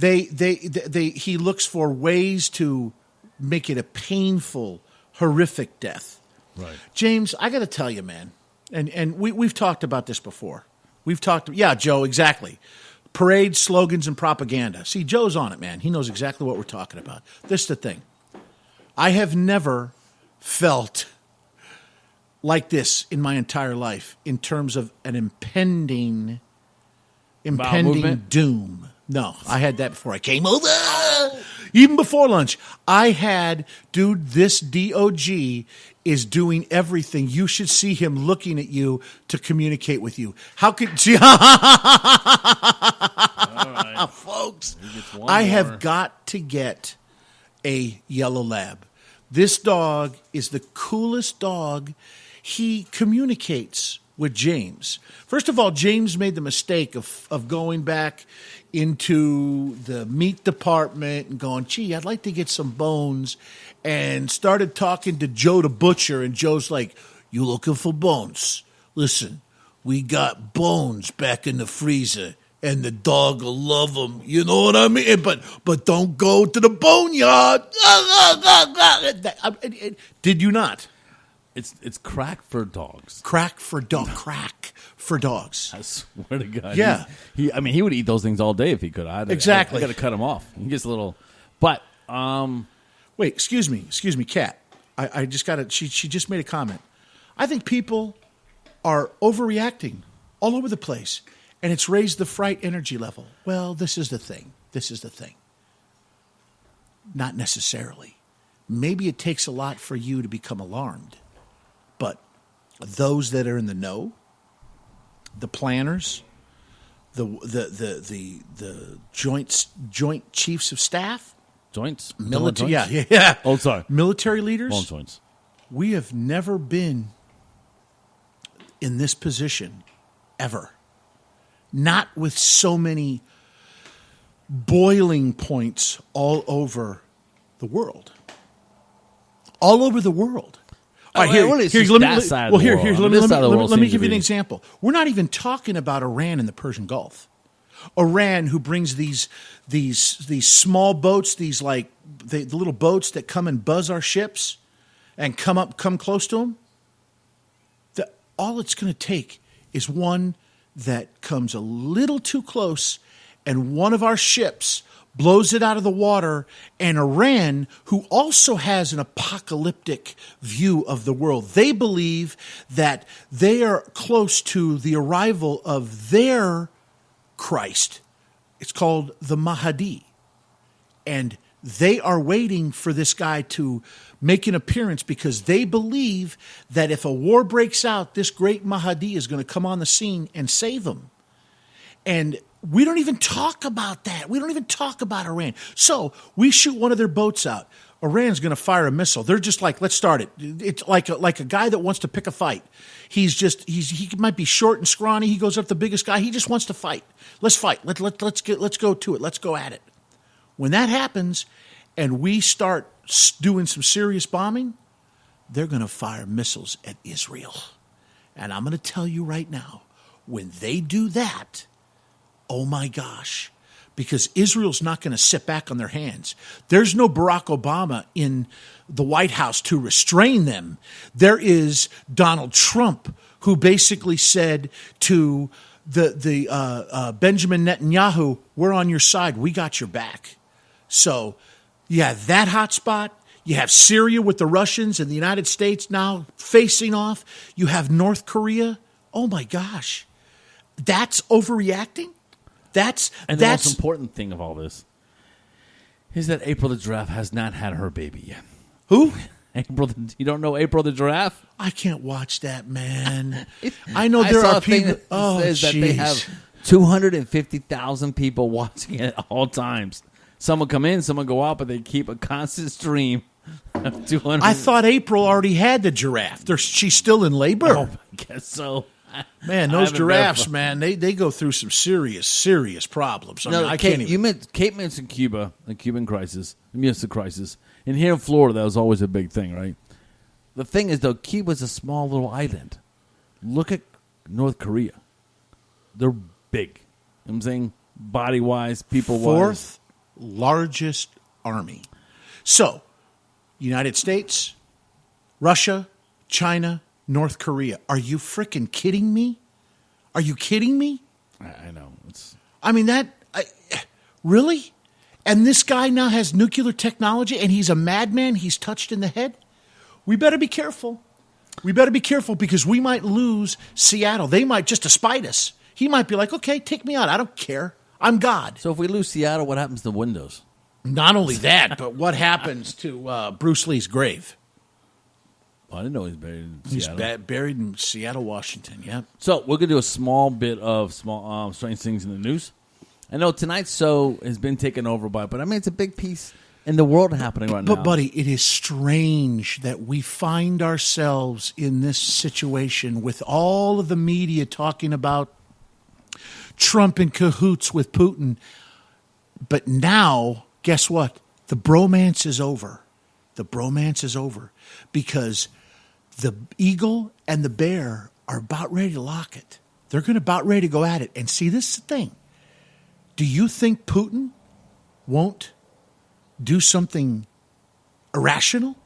He looks for ways to make it a painful, horrific death. Right. James, I got to tell you, man, and we've talked about this before. Yeah, Joe, exactly. Parades, slogans, and propaganda. See, Joe's on it, man. He knows exactly what we're talking about. This is the thing. I have never felt like this in my entire life in terms of an impending doom. No, I had that before I came over. Even before lunch, I had, dude, this DOG is doing everything. You should see him looking at you to communicate with you. How could see? Right. Folks, I have got to get a yellow lab. This dog is the coolest dog. he communicates with James. First of all, James made the mistake of going back into the meat department and going, gee, I'd like to get some bones, and started talking to Joe the butcher, and Joe's like, you looking for bones? Listen, we got bones back in the freezer, and the dog will love them. You know what I mean? But don't go to the boneyard. Did you not? It's crack for dogs. Crack for dogs. I swear to God. Yeah. He would eat those things all day if he could. Exactly. I got to cut him off. He gets a little. But Wait, excuse me, Kat. I just got to. She just made a comment. I think people are overreacting all over the place, and it's raised the fright energy level. Well, this is the thing. Not necessarily. Maybe it takes a lot for you to become alarmed, but those that are in the know, the planners, the joint chiefs of staff, joints, military, joints? yeah. Oh, sorry, military leaders. bone joints. We have never been in this position ever. Not with so many boiling points all over the world. All over the world. All right, let me give you an example. We're not even talking about Iran in the Persian Gulf. Iran, who brings these small boats, these like the little boats that come and buzz our ships, and come close to them. All it's going to take is one that comes a little too close, and one of our ships blows it out of the water, and Iran, who also has an apocalyptic view of the world, they believe that they are close to the arrival of their Christ. It's called the Mahdi. And they are waiting for this guy to make an appearance because they believe that if a war breaks out, this great Mahdi is going to come on the scene and save them. And we don't even talk about that. We don't even talk about Iran. So we shoot one of their boats out. Iran's going to fire a missile. They're just like, let's start it. It's like a guy that wants to pick a fight. He might be short and scrawny. He goes up the biggest guy. He just wants to fight. Let's fight. Let's go to it. Let's go at it. When that happens, and we start doing some serious bombing, they're going to fire missiles at Israel. And I'm going to tell you right now, when they do that, oh my gosh, because Israel's not going to sit back on their hands. There's no Barack Obama in the White House to restrain them. There is Donald Trump, who basically said to the Benjamin Netanyahu, we're on your side. We got your back. So you have that hot spot. You have Syria with the Russians and the United States now facing off. You have North Korea. Oh my gosh. That's overreacting? The most important thing of all this is that April the giraffe has not had her baby yet. Who? You don't know April the giraffe? I can't watch that, man. I know there are people. Says that they have 250,000 people watching it at all times. Some will come in, some will go out, but they keep a constant stream of 200. I thought April already had the giraffe. She's still in labor. Oh, I guess so. Man, those giraffes, man, they go through some serious problems. I mean, I can't even. You meant Kate mentioned Cuba, the Cuban crisis, the Missile crisis. And here in Florida, that was always a big thing, right? The thing is, though, Cuba's a small little island. Look at North Korea. They're big. You know what I'm saying? Body-wise, people-wise. Fourth largest army. So, United States, Russia, China, North Korea. Are you freaking kidding me? Are you kidding me? I know. Really? And this guy now has nuclear technology and he's a madman. He's touched in the head. We better be careful. We better be careful because we might lose Seattle. They might just despite us. He might be like, okay, take me out. I don't care. I'm God. So if we lose Seattle, what happens to Windows? Not only that, but what happens to Bruce Lee's grave? I didn't know he's buried in Seattle. He's buried in Seattle, Washington, yeah. So we're going to do a small bit of strange things in the news. I know tonight's show has been taken over by, but I mean, it's a big piece in the world happening right now. But, buddy, it is strange that we find ourselves in this situation with all of the media talking about Trump in cahoots with Putin. But now, guess what? The bromance is over. The bromance is over because the eagle and the bear are about ready to lock it. They're going to about ready to go at it. And see, this is the thing. Do you think Putin won't do something irrational?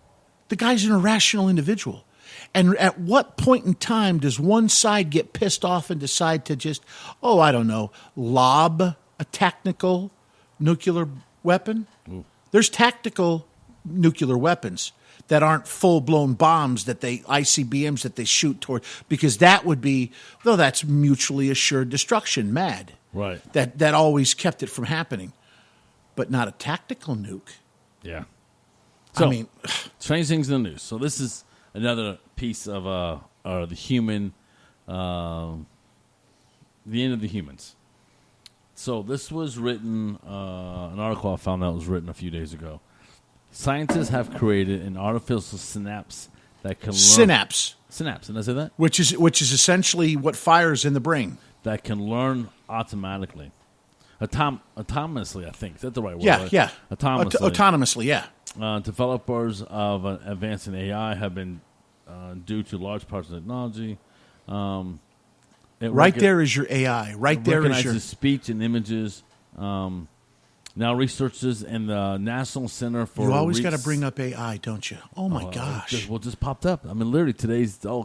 The guy's an irrational individual. And at what point in time does one side get pissed off and decide to just, I don't know, lob a tactical nuclear weapon? Ooh. There's tactical nuclear weapons that aren't full-blown bombs ICBMs that they shoot toward, because that would be, though that's mutually assured destruction, mad. Right. That always kept it from happening. But not a tactical nuke. Yeah. So, I mean, strange things in the news. So this is another piece of the human, the end of the humans. So this was written, an article I found out was written a few days ago. Scientists have created an artificial synapse that can learn. Synapse. Synapse, did I say that? Which is essentially what fires in the brain. That can learn automatically. Autonomously, I think. Is that the right word? Yeah, right? yeah. Autonomously. Autonomously, yeah. Developers of advancing AI have been, due to large parts of technology. Right there is your AI. Right there is your... recognizes speech and images. Now researchers in the National Center for... You always got to bring up AI, don't you? Oh, my gosh. Just popped up. I mean, literally,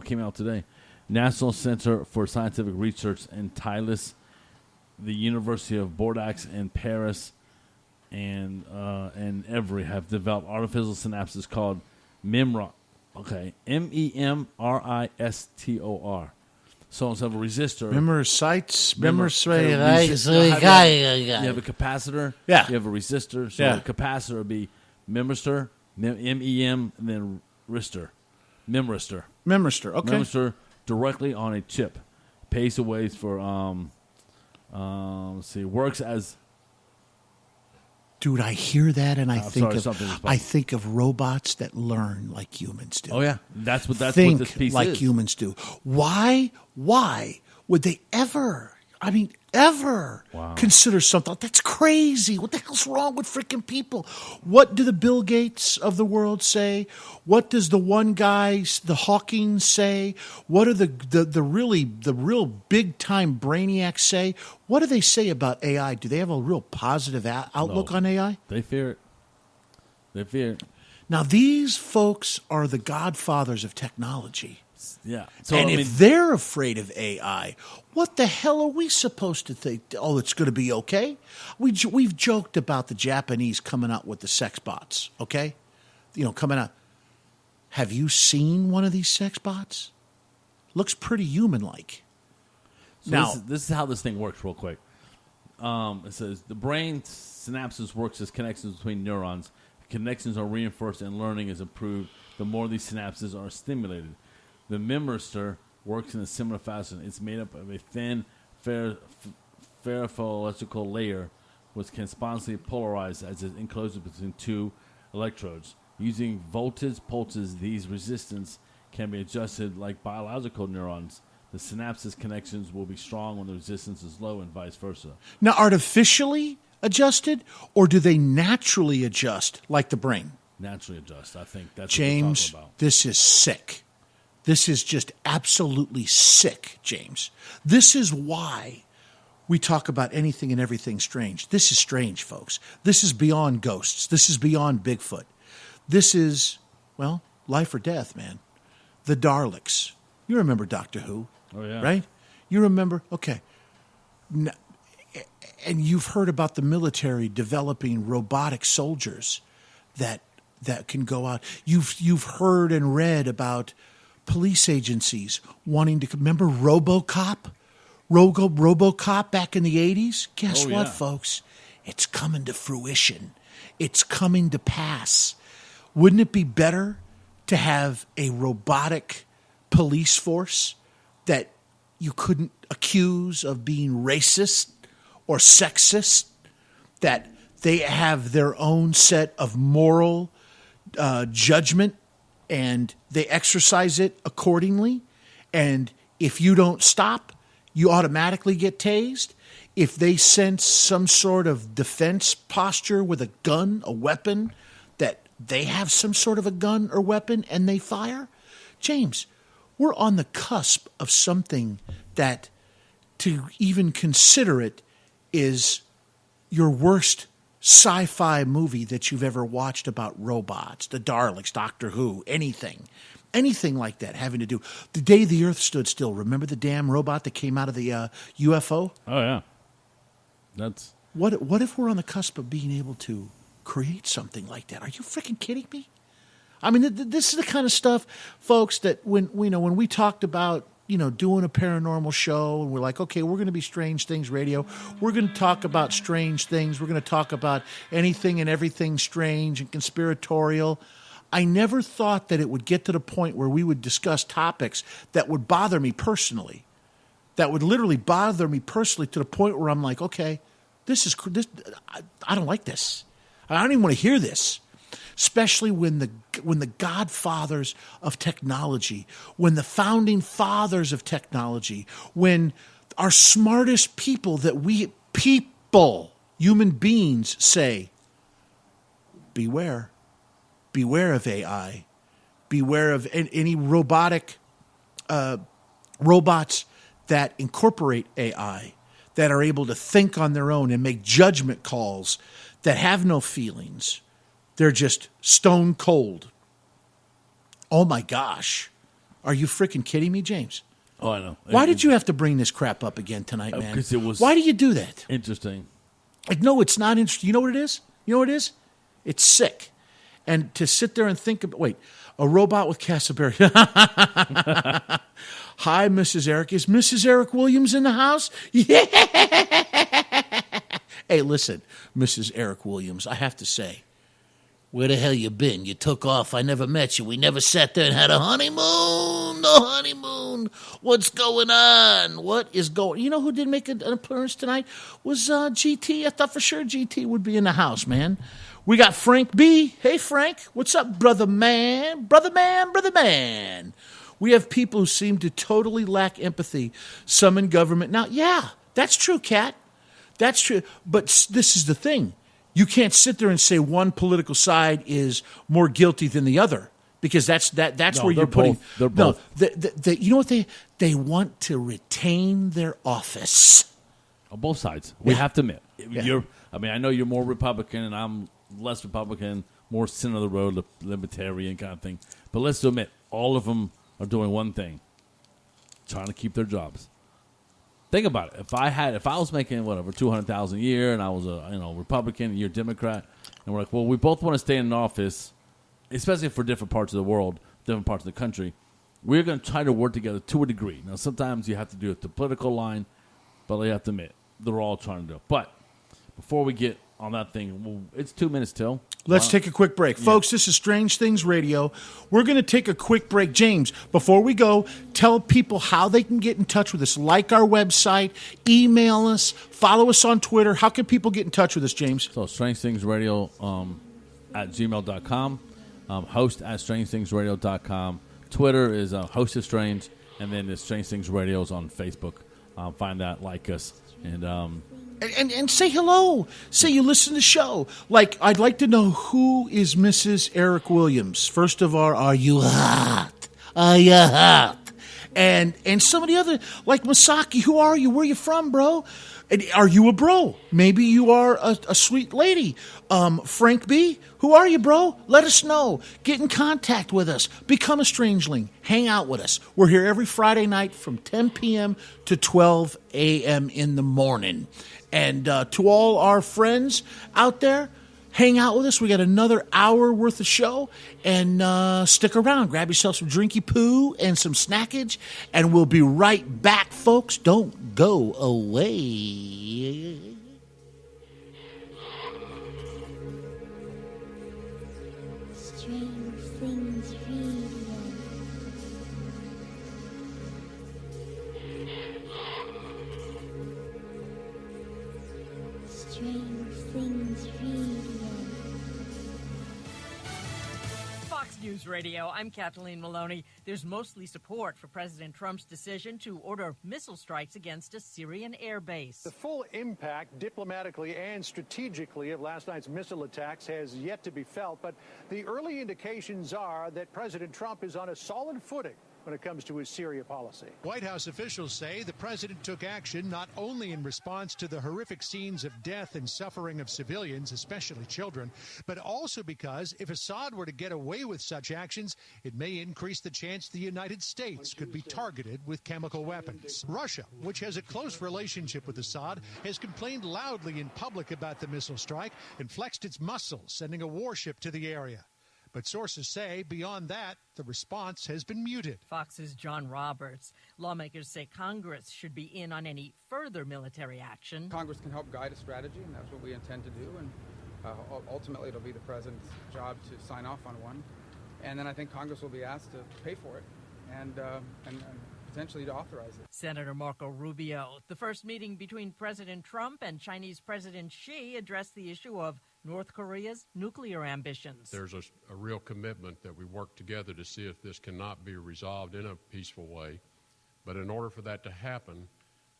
came out today. National Center for Scientific Research in Thalys, the University of Bordeaux in Paris, and Every have developed artificial synapses called MEMRISTOR. Okay, MEMRISTOR. So instead of a resistor, you have a capacitor. Yeah. You have a resistor. So a capacitor would be MEMRISTOR, MEM, and then ristor. MEMRISTOR. MEMRISTOR. Okay. MEMRISTOR directly on a chip. Pays the ways for let's see, works as... Dude, I hear that and I sorry, think of robots that learn like humans do. Oh yeah, that's what this piece like is. humans do. Why would they ever consider something? That's crazy. What the hell's wrong with freaking people? What do the Bill Gates of the world say? What does the one guy, the Hawking, say? What are the real big time brainiacs say? What do they say about AI? Do they have a real positive outlook on AI? They fear it. Now, these folks are the godfathers of technology. Yeah. If they're afraid of AI, what the hell are we supposed to think? Oh, it's going to be okay? We've joked about the Japanese coming out with the sex bots, okay? Coming out. Have you seen one of these sex bots? Looks pretty human-like. So now, this is how this thing works real quick. It says, the brain synapses works as connections between neurons. Connections are reinforced and learning is improved the more these synapses are stimulated. The MEMRISTOR works in a similar fashion. It's made up of a thin ferroelectrical layer which can spontaneously polarize as it encloses between two electrodes. Using voltage pulses, these resistance can be adjusted like biological neurons. The synapses connections will be strong when the resistance is low and vice versa. Now, artificially adjusted, or do they naturally adjust like the brain? Naturally adjust. I think that's James, what we're talking about. This is sick. This is just absolutely sick, James. This is why we talk about anything and everything strange. This is strange, folks. This is beyond ghosts. This is beyond Bigfoot. This is, well, life or death, man. The Daleks. You remember Doctor Who, Oh, yeah. right? You remember? Okay. And you've heard about the military developing robotic soldiers that can go out. You've heard and read about police agencies wanting to... Remember RoboCop? RoboCop back in the 80s? Guess what, folks? It's coming to fruition. It's coming to pass. Wouldn't it be better to have a robotic police force that you couldn't accuse of being racist or sexist, that They have their own set of moral judgment, and they exercise it accordingly. And if you don't stop, you automatically get tased. If they sense some sort of defense posture with a gun, a weapon, that they have some sort of a gun or weapon and they fire, James, we're on the cusp of something that, to even consider it, is your worst sci-fi movie that you've ever watched about robots, the Daleks, Doctor Who, anything like that having to do. The day the Earth stood still, remember the damn robot that came out of the UFO? Oh, yeah. That's... What if we're on the cusp of being able to create something like that? Are you freaking kidding me? I mean, this is the kind of stuff, folks, that when we talked about, doing a paranormal show, and we're like, okay, we're going to be Strange Things Radio. We're going to talk about strange things. We're going to talk about anything and everything strange and conspiratorial. I never thought that it would get to the point where we would discuss topics that would bother me personally, that would literally bother me personally to the point where I'm like, okay, this. I don't like this. I don't even want to hear this. Especially when the godfathers of technology, when the founding fathers of technology, when our smartest people human beings say, beware of AI, beware of any robots that incorporate AI, that are able to think on their own and make judgment calls, that have no feelings. They're just stone cold. Oh, my gosh. Are you freaking kidding me, James? Oh, I know. Why did you have to bring this crap up again tonight, man? Because it was... Why do you do that? Interesting. No, it's not interesting. You know what it is? It's sick. And to sit there and think about... Wait, a robot with Cassaberry. Hi, Mrs. Eric. Is Mrs. Eric Williams in the house? Yeah! Hey, listen, Mrs. Eric Williams, I have to say, where the hell you been? You took off. I never met you. We never sat there and had a honeymoon. The honeymoon. What's going on? What is going... You know who did make an appearance tonight? Was GT. I thought for sure GT would be in the house, man. We got Frank B. Hey, Frank. What's up, brother man? Brother man. We have people who seem to totally lack empathy. Some in government. Now, yeah, that's true, Kat. That's true. But this is the thing. You can't sit there and say one political side is more guilty than the other, because that's where you're putting. They're both. No, you know what they want to retain their office. On both sides, we have to admit. Yeah. I know you're more Republican, and I'm less Republican, more center of the road, libertarian kind of thing. But let's admit, all of them are doing one thing: trying to keep their jobs. Think about it. If I was making whatever $200,000 a year, and I was a Republican, and you're a Democrat, and we're like, well, we both want to stay in office, especially for different parts of the world, different parts of the country. We're going to try to work together to a degree. Now, sometimes you have to do it the political line, but you have to admit they're all trying to do it. But before we get on that thing, it's 2 minutes till. Let's take a quick break. Yeah. Folks, this is Strange Things Radio. We're going to take a quick break. James, before we go, tell people how they can get in touch with us. Like our website, email us, follow us on Twitter. How can people get in touch with us, James? So, strangethingsradio at gmail.com, host at strangethingsradio.com. Twitter is Host of Strange, and then it's Strange Things Radios on Facebook. Find that, like us, and say hello. Say you listen to the show. Like, I'd like to know, who is Mrs. Eric Williams? First of all, are you hot? Are you hot? And some of the other, like Masaki, who are you? Where are you from, bro? And are you a bro? Maybe you are a sweet lady. Frank B., who are you, bro? Let us know. Get in contact with us. Become a strangeling. Hang out with us. We're here every Friday night from 10 p.m. to 12 a.m. in the morning. And to all our friends out there, hang out with us. We got another hour worth of show. And stick around. Grab yourself some drinky poo and some snackage. And we'll be right back, folks. Don't go away. Strange Things Radio. Strange Things Radio. News Radio, I'm Kathleen Maloney. There's mostly support for President Trump's decision to order missile strikes against a Syrian air base. The full impact diplomatically and strategically of last night's missile attacks has yet to be felt, but the early indications are that President Trump is on a solid footing when it comes to his Syria policy. White House officials say the president took action not only in response to the horrific scenes of death and suffering of civilians, especially children, but also because if Assad were to get away with such actions, it may increase the chance the United States could be targeted with chemical weapons. Russia, which has a close relationship with Assad, has complained loudly in public about the missile strike and flexed its muscles, sending a warship to the area. But sources say, beyond that, the response has been muted. Fox's John Roberts. Lawmakers say Congress should be in on any further military action. Congress can help guide a strategy, and that's what we intend to do. And ultimately, it'll be the president's job to sign off on one. And then I think Congress will be asked to pay for it and potentially to authorize it. Senator Marco Rubio. The first meeting between President Trump and Chinese President Xi addressed the issue of North Korea's nuclear ambitions. There's a real commitment that we work together to see if this cannot be resolved in a peaceful way. But in order for that to happen,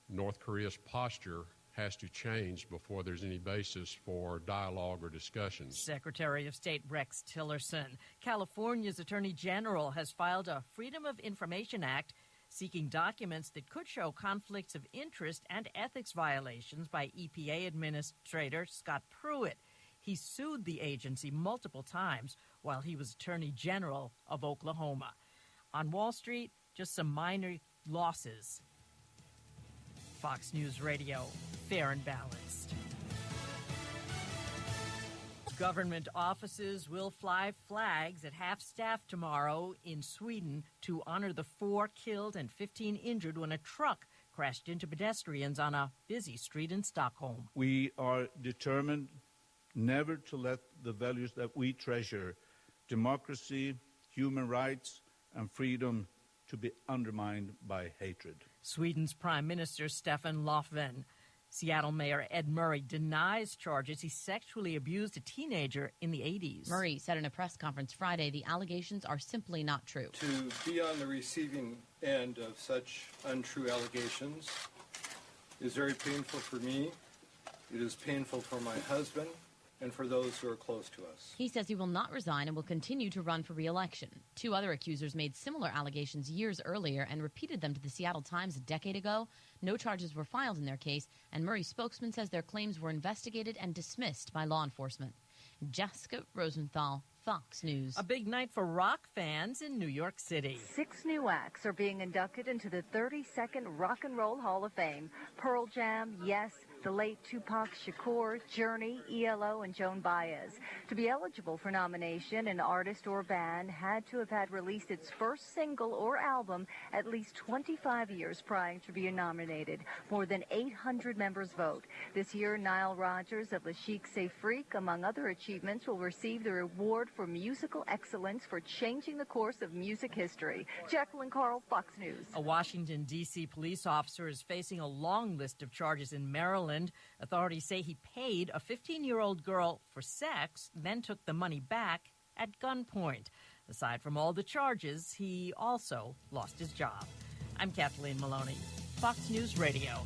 North Korea's posture has to change before there's any basis for dialogue or discussions. Secretary of State Rex Tillerson. California's Attorney General has filed a Freedom of Information Act seeking documents that could show conflicts of interest and ethics violations by EPA Administrator Scott Pruitt. He sued the agency multiple times while he was Attorney General of Oklahoma. On Wall Street, just some minor losses. Fox News Radio, fair and balanced. Government offices will fly flags at half-staff tomorrow in Sweden to honor the 4 killed and 15 injured when a truck crashed into pedestrians on a busy street in Stockholm. We are determined never to let the values that we treasure, democracy, human rights, and freedom, to be undermined by hatred. Sweden's Prime Minister Stefan Löfven. Seattle Mayor Ed Murray denies charges he sexually abused a teenager in the 80s. Murray said in a press conference Friday the allegations are simply not true. To be on the receiving end of such untrue allegations is very painful for me. It is painful for my husband and for those who are close to us. He says he will not resign and will continue to run for re-election. 2 other accusers made similar allegations years earlier and repeated them to the Seattle Times a decade ago. No charges were filed in their case, and Murray's spokesman says their claims were investigated and dismissed by law enforcement. Jessica Rosenthal, Fox News. A big night for rock fans in New York City. 6 new acts are being inducted into the 32nd Rock and Roll Hall of Fame. Pearl Jam, Yes, the late Tupac Shakur, Journey, ELO, and Joan Baez. To be eligible for nomination, an artist or band had to have had released its first single or album at least 25 years prior to being nominated. More than 800 members vote. This year, Nile Rodgers of Le Chic Say Freak, among other achievements, will receive the reward for musical excellence for changing the course of music history. Jacqueline Carl, Fox News. A Washington, D.C. police officer is facing a long list of charges in Maryland. Authorities say he paid a 15-year-old girl for sex, then took the money back at gunpoint. Aside from all the charges, he also lost his job. I'm Kathleen Maloney, Fox News Radio.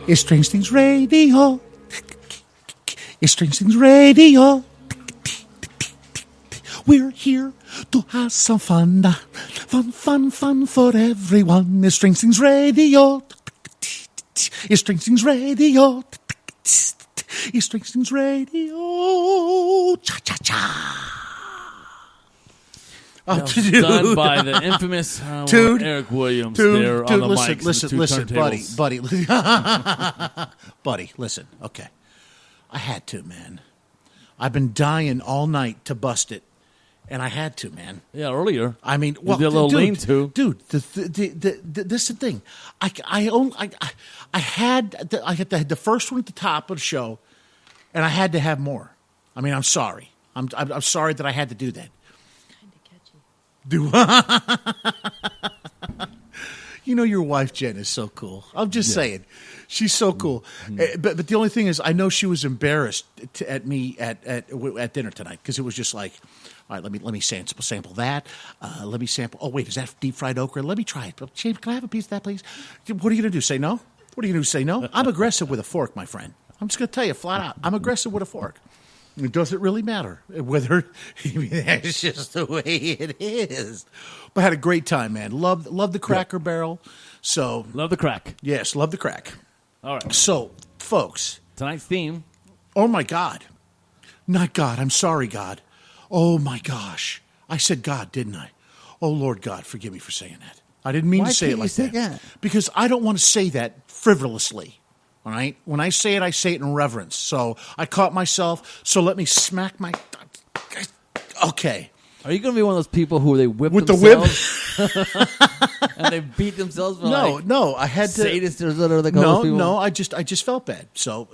It's Strange Things Radio. It's Strange Things Radio. We're here to have some fun. Fun for everyone. It's Strange Things Radio. It's Strange Things Radio. It's Strange Things Radio. Cha-cha-cha. Oh, done by the infamous Eric Williams there on the mics. Listen, buddy, listen. Okay, I had to, man. I've been dying all night to bust it, and I had to, man. Yeah, earlier. I mean, well, did a little lean to, dude. This is the thing. I had the first one at the top of the show, and I had to have more. I mean, I'm sorry. I'm sorry that I had to do that. You know, your wife Jen is so cool. I'm just saying, she's so cool. But the only thing is, I know she was embarrassed at me at dinner tonight because it was just like, all right, let me sample that. Let me sample. Oh wait, is that deep fried okra? Let me try it. James, can I have a piece of that, please? What are you gonna do? Say no? What are you gonna do? Say no? I'm aggressive with a fork, my friend. I'm just gonna tell you flat out. I'm aggressive with a fork. It doesn't really matter whether that's just the way it is. But I had a great time, man. Love the Cracker Barrel. So love the crack. Yes, love the crack. All right. So, folks, tonight's theme. Oh my God, not God. I'm sorry, God. Oh my gosh, I said God, didn't I? Oh Lord God, forgive me for saying that. I didn't mean to say it like that because I don't want to say that frivolously. All right? When I say it in reverence. So I caught myself. So let me smack my... Okay. Are you going to be one of those people who they whip with themselves? The whip? And they beat themselves? No. I had to... Sadists or whatever they call people? No. I just felt bad. So,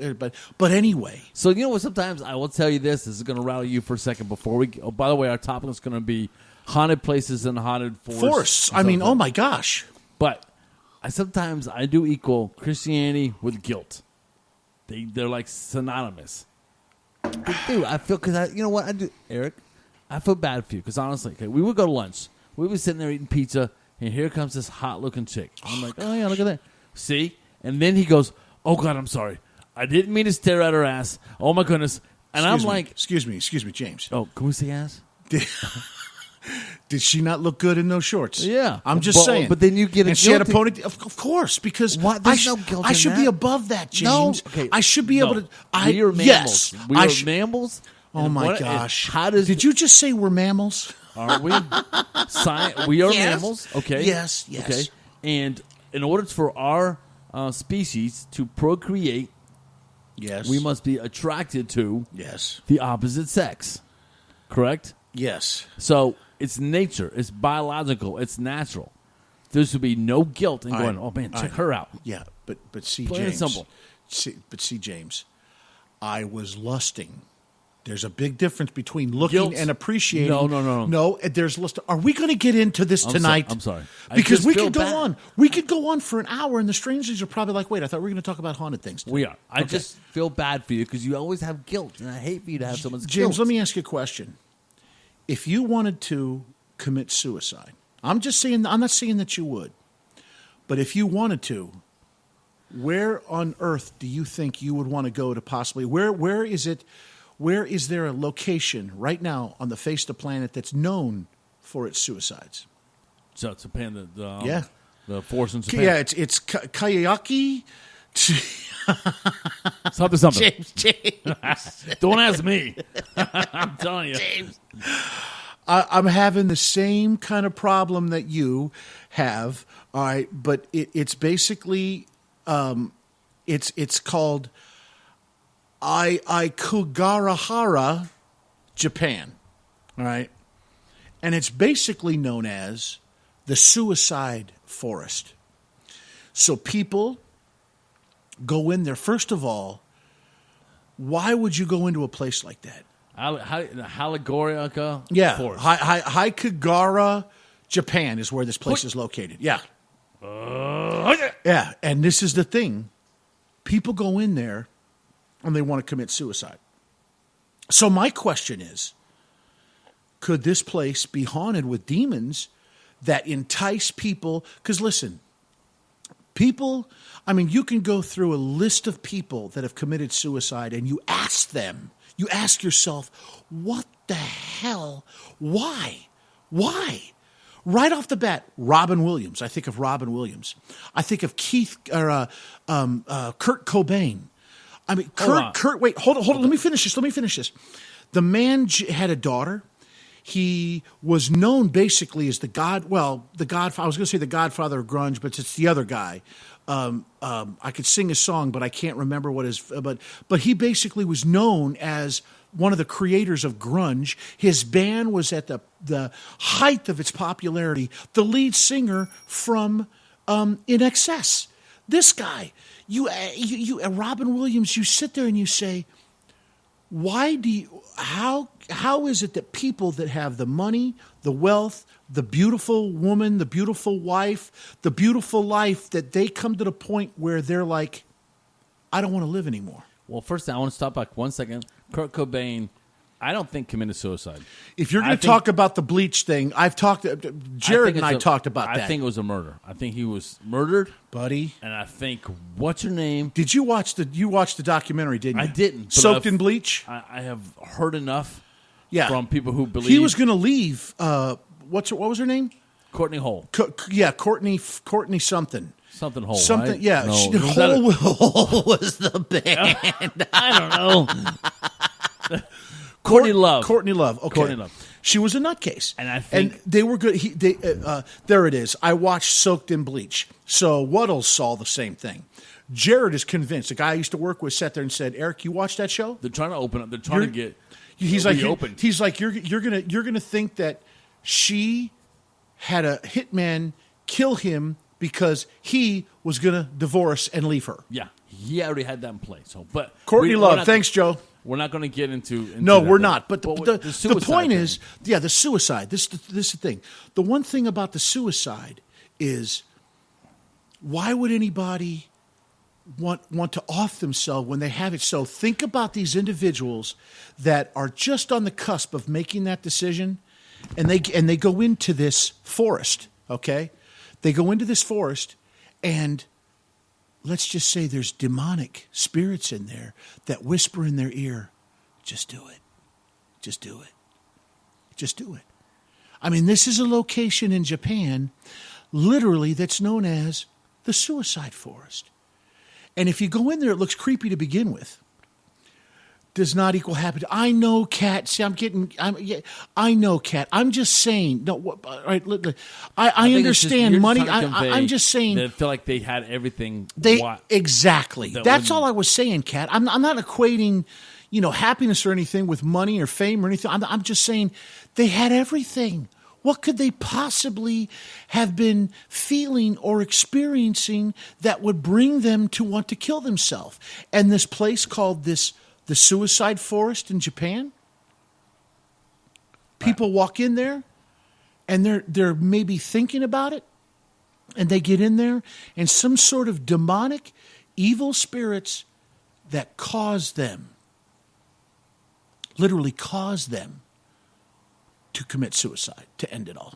but anyway. So you know what? Sometimes I will tell you this. This is going to rattle you for a second before we... Oh, by the way, our topic is going to be haunted places and haunted forests. I mean, oh my gosh. But... Sometimes I do equal Christianity with guilt. They're like synonymous. But dude, I feel you know what I do, Eric. I feel bad for you because honestly, okay, we would go to lunch. We were sitting there eating pizza, and here comes this hot looking chick. I'm like, oh yeah, look at that. See, and then he goes, oh God, I'm sorry, I didn't mean to stare at her ass. Oh my goodness, and I'm like, excuse me, James. Oh, can we say ass? Did she not look good in those shorts? Yeah. I'm just saying. But then you get and she had a ponytail. Of course, because There's no guilt I should in be that. above that, James. No. Okay. I should be able to. We are mammals. Yes. We are mammals. Oh, my gosh. How does... Did you just say we're mammals? Aren't we? We are mammals. Okay. Yes. Okay. And in order for our species to procreate, we must be attracted to the opposite sex. Correct? Yes. So it's nature. It's biological. It's natural. There should be no guilt in going, oh, man, check her out. Yeah, but see, Plain and James. simple. See, James, I was lusting. There's a big difference between looking and appreciating. No. No, there's lust. Are we going to get into this tonight? I'm sorry. Because we could go on. We could go on for an hour, and the strangers are probably like, wait, I thought we were going to talk about haunted things today. We are. I just feel bad for you because you always have guilt, and I hate for you to have someone's guilt. James, let me ask you a question. If you wanted to commit suicide, I'm not saying that you would, but if you wanted to, where on earth do you think you would want to go to possibly, where is there a location right now on the face of the planet that's known for its suicides? So Japan, the force in Japan. Yeah, it's Kayaki. Something. James. Don't ask me. I'm telling you. James. I'm having the same kind of problem that you have. All right, but it's basically it's called Aikugarahara, Japan. All right, and it's basically known as the suicide forest. So people go in there. First of all, why would you go into a place like that? Haligorica Forest. Haikagara, Japan is where this place is located. Yeah. Yeah, and this is the thing. People go in there and they want to commit suicide. So my question is, could this place be haunted with demons that entice people? Because listen, People, I mean, you can go through a list of people that have committed suicide and you ask them, you ask yourself, what the hell? Why? Why? Right off the bat, Robin Williams. I think of Robin Williams. I think of Kurt Cobain. I mean, wait, hold on. Let me finish this. The man had a daughter. He was known basically as the Godfather. I was going to say the Godfather of grunge, but it's the other guy. I could sing a song, but I can't remember what his. But he basically was known as one of the creators of grunge. His band was at the height of its popularity. The lead singer from In Excess. This guy, you Robin Williams. You sit there and you say, how is it that people that have the money, the wealth, the beautiful woman, the beautiful wife, the beautiful life, that they come to the point where they're like, I don't want to live anymore? Well, first, I want to stop back 1 second. Kurt Cobain, I don't think committed suicide. If you're going to talk about the bleach thing, Jared and I talked about that. I think it was a murder. I think he was murdered, buddy. And I think, what's her name? Did you watch the documentary? Didn't you? I didn't. Soaked in Bleach. I have heard enough. Yeah. From people who believe he was going to leave. What was her name? Courtney Hole. Courtney something. Something Hole. Something. Right? Yeah. No, Hole was the band. I don't know. Courtney Love. Okay. Courtney Love. She was a nutcase, and I think they were good. There it is. I watched Soaked in Bleach. So Wuddles saw the same thing. Jared is convinced. A guy I used to work with sat there and said, "Eric, you watched that show? They're trying to open up. They're trying to get." He's like, reopened. He's like, you're gonna think that she had a hitman kill him because he was gonna divorce and leave her. Yeah, he already had that in place. So, but Courtney Love, thanks, Joe. We're not going to get into no, that, we're not. But the point thing is, the suicide. This is the thing. The one thing about the suicide is, why would anybody want to off themselves when they have it? So think about these individuals that are just on the cusp of making that decision, and they go into this forest. Okay, they go into this forest, and let's just say there's demonic spirits in there that whisper in their ear, just do it. Just do it. Just do it. I mean, this is a location in Japan, literally, that's known as the suicide forest. And if you go in there, it looks creepy to begin with. Does not equal happy. I know, Kat. See, I know, Kat. I'm just saying. No, all right. I understand money. I'm just saying. They feel like they had everything. Exactly. That's all I was saying, Kat. I'm not equating, happiness or anything with money or fame or anything. I'm just saying they had everything. What could they possibly have been feeling or experiencing that would bring them to want to kill themselves? And this place called the suicide forest in Japan, people walk in there and they're maybe thinking about it, and they get in there, and some sort of demonic, evil spirits that literally cause them to commit suicide, to end it all.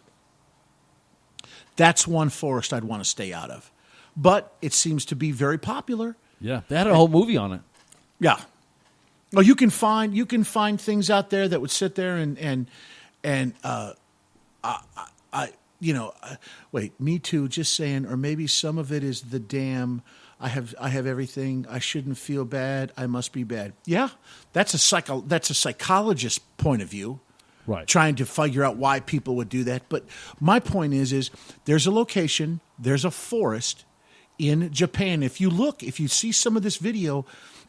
That's one forest I'd want to stay out of. But it seems to be very popular. Yeah, they had a whole movie on it. Yeah. Well, you can find things out there that would sit there and wait, me too, just saying, or maybe some of it is the damn, I have everything, I shouldn't feel bad, I must be bad. Yeah, that's a psychologist point of view. Right. Trying to figure out why people would do that. But my point is there's a location, there's a forest in Japan. If you see some of this video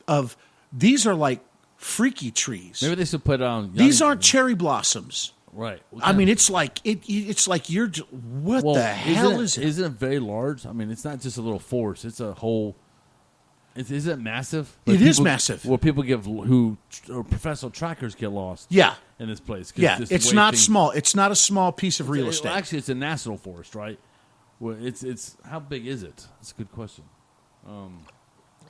of, these are like freaky trees. Maybe they should put on. These aren't cherry blossoms. Right. I mean, it's like you're. What the hell is it? Isn't it very large? I mean, it's not just a little forest. It's a whole. Is it massive? It is massive. Well, people professional trackers get lost. Yeah. In this place. Yeah, it's not small. It's not a small piece of real estate. Actually, it's a national forest, right? Well, it's how big is it? That's a good question.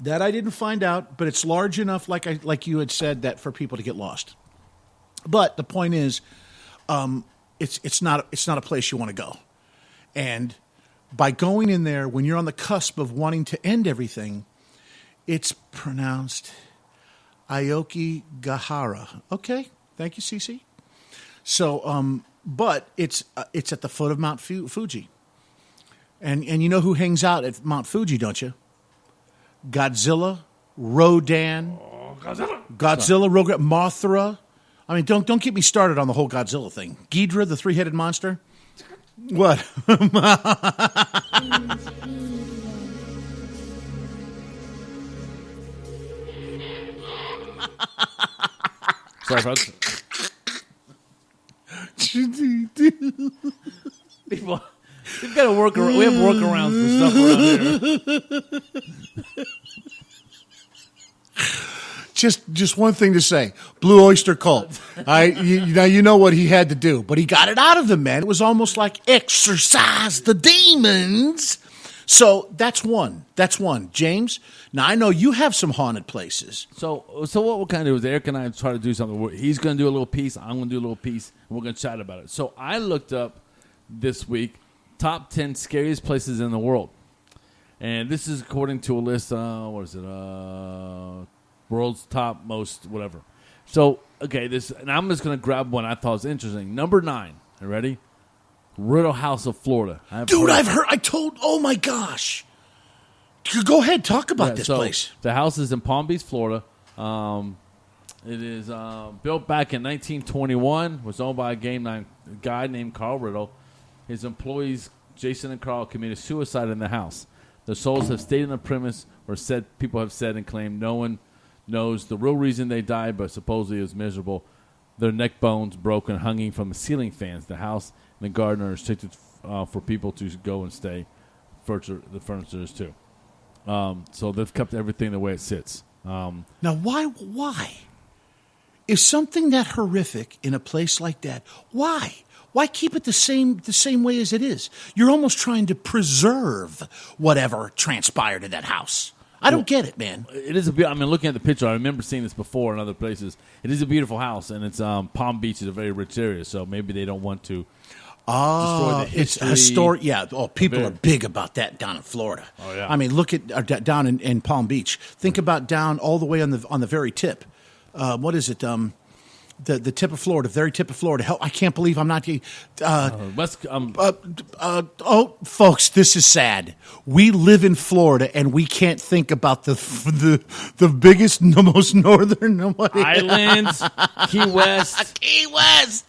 That I didn't find out, but it's large enough, like you had said, that for people to get lost. But the point is, it's not a place you want to go, and by going in there when you're on the cusp of wanting to end everything, it's pronounced Aokigahara. Okay, thank you, Cece. So, but it's at the foot of Mount Fuji, and you know who hangs out at Mount Fuji, don't you? Godzilla, Rodan, Godzilla, Rodan, Mothra. I mean, don't get me started on the whole Godzilla thing. Ghidorah, the three-headed monster. What? Sorry, folks. People, we've got to work around. We have workarounds for stuff around here. Just one thing to say. Blue Oyster Cult. Now you know what he had to do, but he got it out of them, man. It was almost like exorcise the demons. So that's one. James, now I know you have some haunted places. So what we're going to do is Eric and I try to do something. He's going to do a little piece. I'm going to do a little piece, and we're going to chat about it. So I looked up this week top 10 scariest places in the world. And this is according to a list, what is it, world's top most whatever. So, okay, and I'm just going to grab one I thought was interesting. Number 9, you ready? Riddle House of Florida. I've heard, oh my gosh. Go ahead, talk about this place. The house is in Palm Beach, Florida. It is built back in 1921, was owned by a guy named Carl Riddle. His employees, Jason and Carl, committed suicide in the house. Their souls have stayed in the premise, or people have said and claimed no one knows the real reason they died, but supposedly it was miserable. Their neck bones broken, hanging from the ceiling fans. The house and the garden are restricted for people to go and stay. The furniture is too. So they've kept everything the way it sits. Now, why? If something that horrific in a place like that, why? Why keep it the same way as it is? You're almost trying to preserve whatever transpired in that house. I don't get it, man. It is looking at the picture, I remember seeing this before in other places. It is a beautiful house, and it's Palm Beach is a very rich area, so maybe they don't want to destroy the history. It's historic. Yeah. Oh, people are big about that down in Florida. Oh, yeah. I mean, look at down in Palm Beach. Think about down all the way on the very tip. What is it? The tip of Florida, very tip of Florida. Hell, I can't believe I'm not. Folks, this is sad. We live in Florida, and we can't think about the biggest, the most northern islands, Key West. Key West.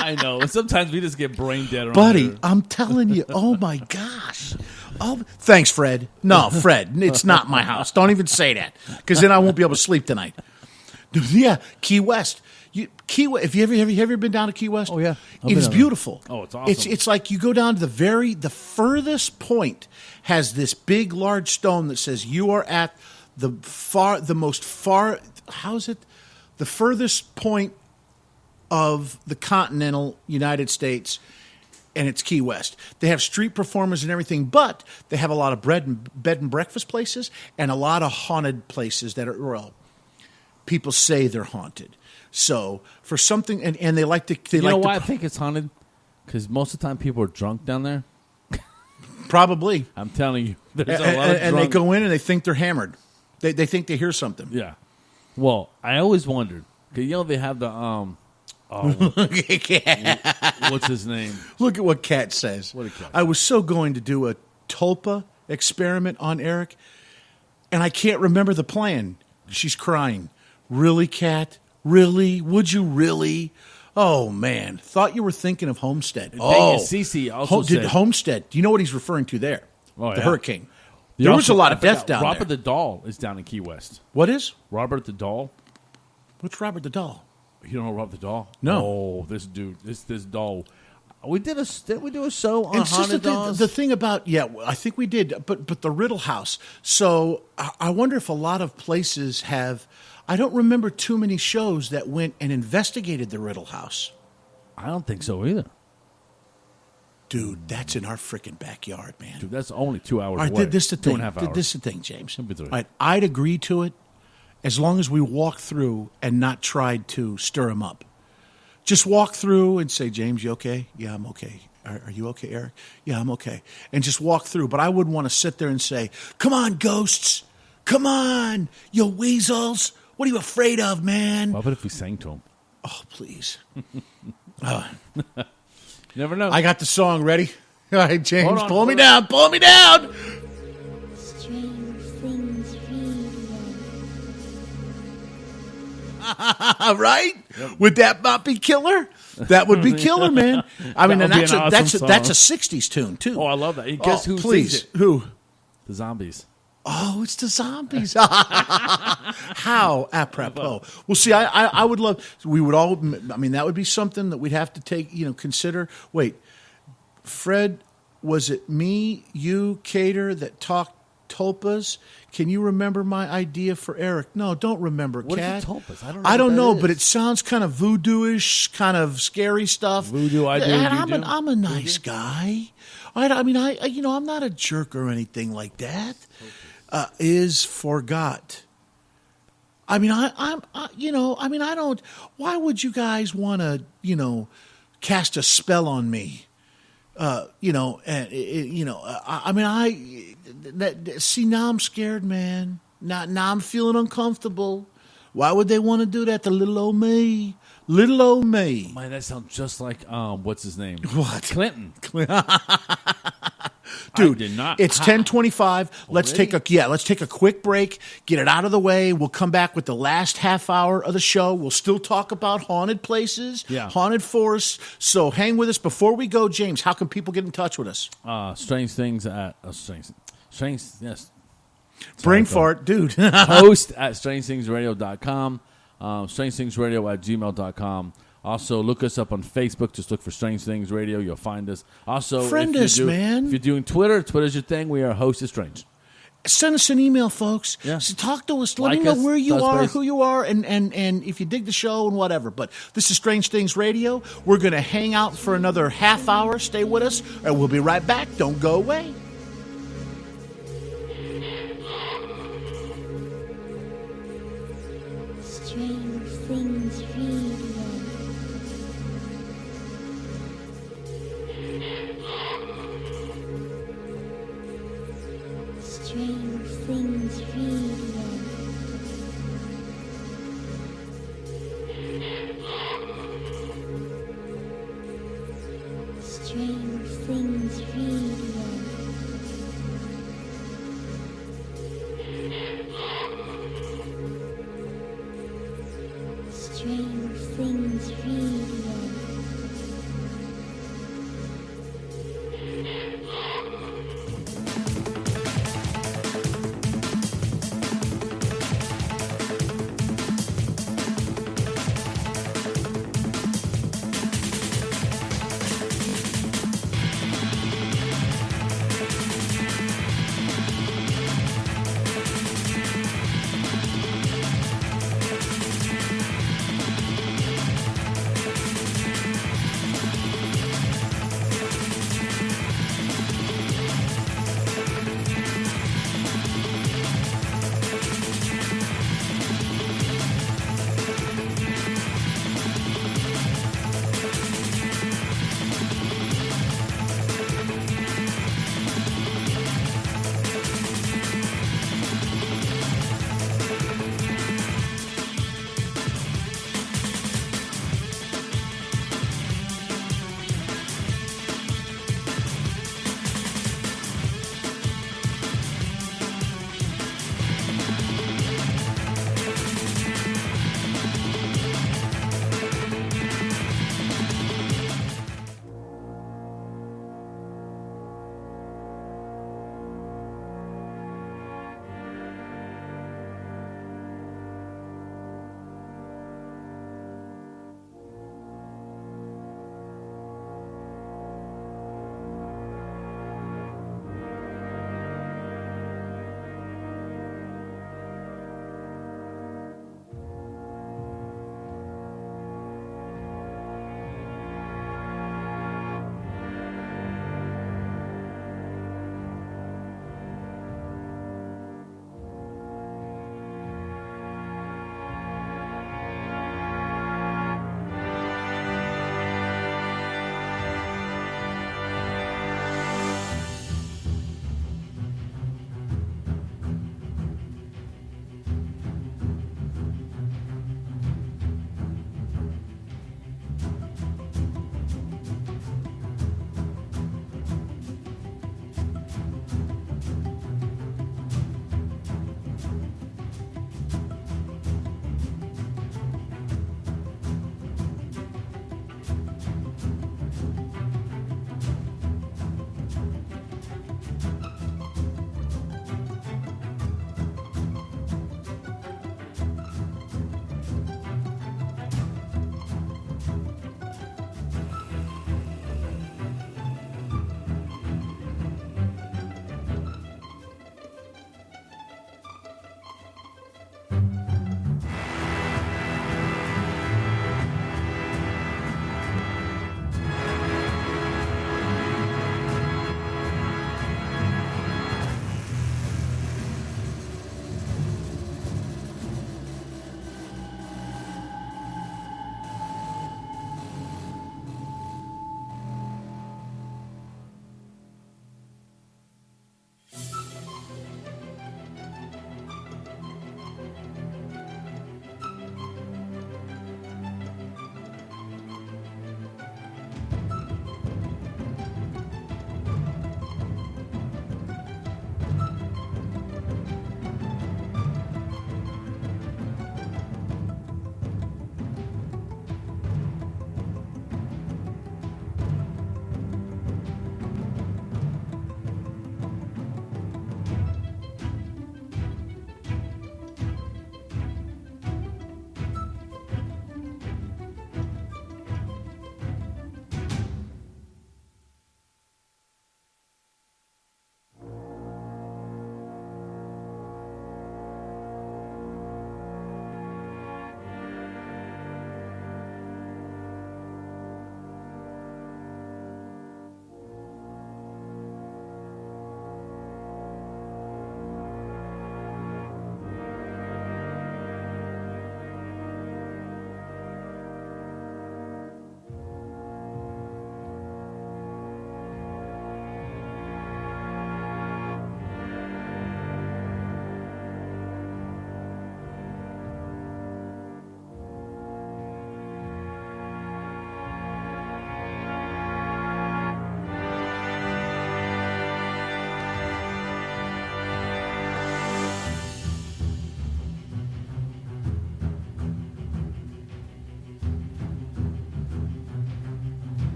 I know. Sometimes we just get brain dead around buddy, here. I'm telling you. Oh my gosh. Oh, thanks, Fred. No, Fred, it's not my house. Don't even say that, because then I won't be able to sleep tonight. Yeah, Key West. Have you ever been down to Key West? Oh yeah, it is beautiful. Oh, it's awesome. It's like you go down to the furthest point has this big, large stone that says you are at the furthest point of the continental United States. And it's Key West. They have street performers and everything, but they have a lot of bed and breakfast places and a lot of haunted places that are, well, people say they're haunted. So for something, and they like to. You know why I think it's haunted? Because most of the time people are drunk down there. Probably. I'm telling you, there's a lot of and drunk. they go in and they think they're hammered. They think they hear something. Yeah. Well, I always wondered because they have the what's his name? Look at what Kat says. What did Kat say? I was so going to do a tulpa experiment on Eric, and I can't remember the plan. She's crying. Really, Kat? Really? Would you really? Oh, man. Thought you were thinking of Homestead. Cece also said. Homestead. Do you know what he's referring to there? Oh, the yeah. hurricane. There was a lot of death down Robert there. the Doll is down in Key West. What is? Robert the Doll. What's Robert the Doll? You don't know Robert the Doll? No. Oh, this dude, this doll. Did we do a show on It's just haunted dolls? the thing about, I think we did, but the Riddle House. So I wonder if a lot of places have. I don't remember too many shows that went and investigated the Riddle House. I don't think so either. Dude, that's in our freaking backyard, man. Dude, that's only 2 hours All right, away. this is the thing. 2.5 hours. This is the thing, James. It'll be 3. All right, I'd agree to it as long as we walk through and not tried to stir him up. Just walk through and say, James, you okay? Yeah, I'm okay. are you okay, Eric? Yeah, I'm okay. And just walk through. But I wouldn't want to sit there and say, come on, ghosts. Come on, you weasels. What are you afraid of, man? What if we sang to him? Oh, please. You never know. I got the song ready. All right, James, Hold on, pull me hold down. Pull me down. Strange Things Radio. Right? Would that not be killer? That would be killer, man. I mean, and That would be that's an awesome that's a song. 60s tune, too. Oh, I love that. And guess who please. sings it? Who? The Zombies. Oh, it's the Zombies. How apropos. Well, see, I would love, we would all, I mean, that would be something that we'd have to take, consider. Wait, Fred, was it me, you, Cater, that talked tulpas? Can you remember my idea for Eric? No, don't remember, What Cat. is tulpas? I don't know. I don't what know, that but is. it sounds kind of voodoo-ish, kind of scary stuff. Voodoo, I do, And you I'm do? I'm a nice guy. I mean, I'm not a jerk or anything like that. Is forgot. I mean, I don't. Why would you guys want to, cast a spell on me? I mean, see, now I'm scared, man. Now I'm feeling uncomfortable. Why would they want to do that to little old me? Little old me. Man, that sounds just like what's his name? What? Clinton. Dude, I did not. it's 10:25. Let's Already? take a quick break, get it out of the way. We'll come back with the last half hour of the show. We'll still talk about haunted places, haunted forests. So hang with us. Before we go, James, how can people get in touch with us? Strange things at strange. Yes. Brain fart, dude. Host at strangethingsradio.com. strangethingsradio@gmail.com. Also, look us up on Facebook. Just look for Strange Things Radio. You'll find us. Also, Friend us, man. If you're doing Twitter, Twitter's your thing. We are Host is Strange. Send us an email, folks. Yeah. So talk to us. Let Like me know us, where you touch are, base. who you are, and if you dig the show and whatever. But this is Strange Things Radio. We're going to hang out for another half hour. Stay with us, and we'll be right back. Don't go away. Strange Things Radio. Strange Things Radio. Strange Things Radio.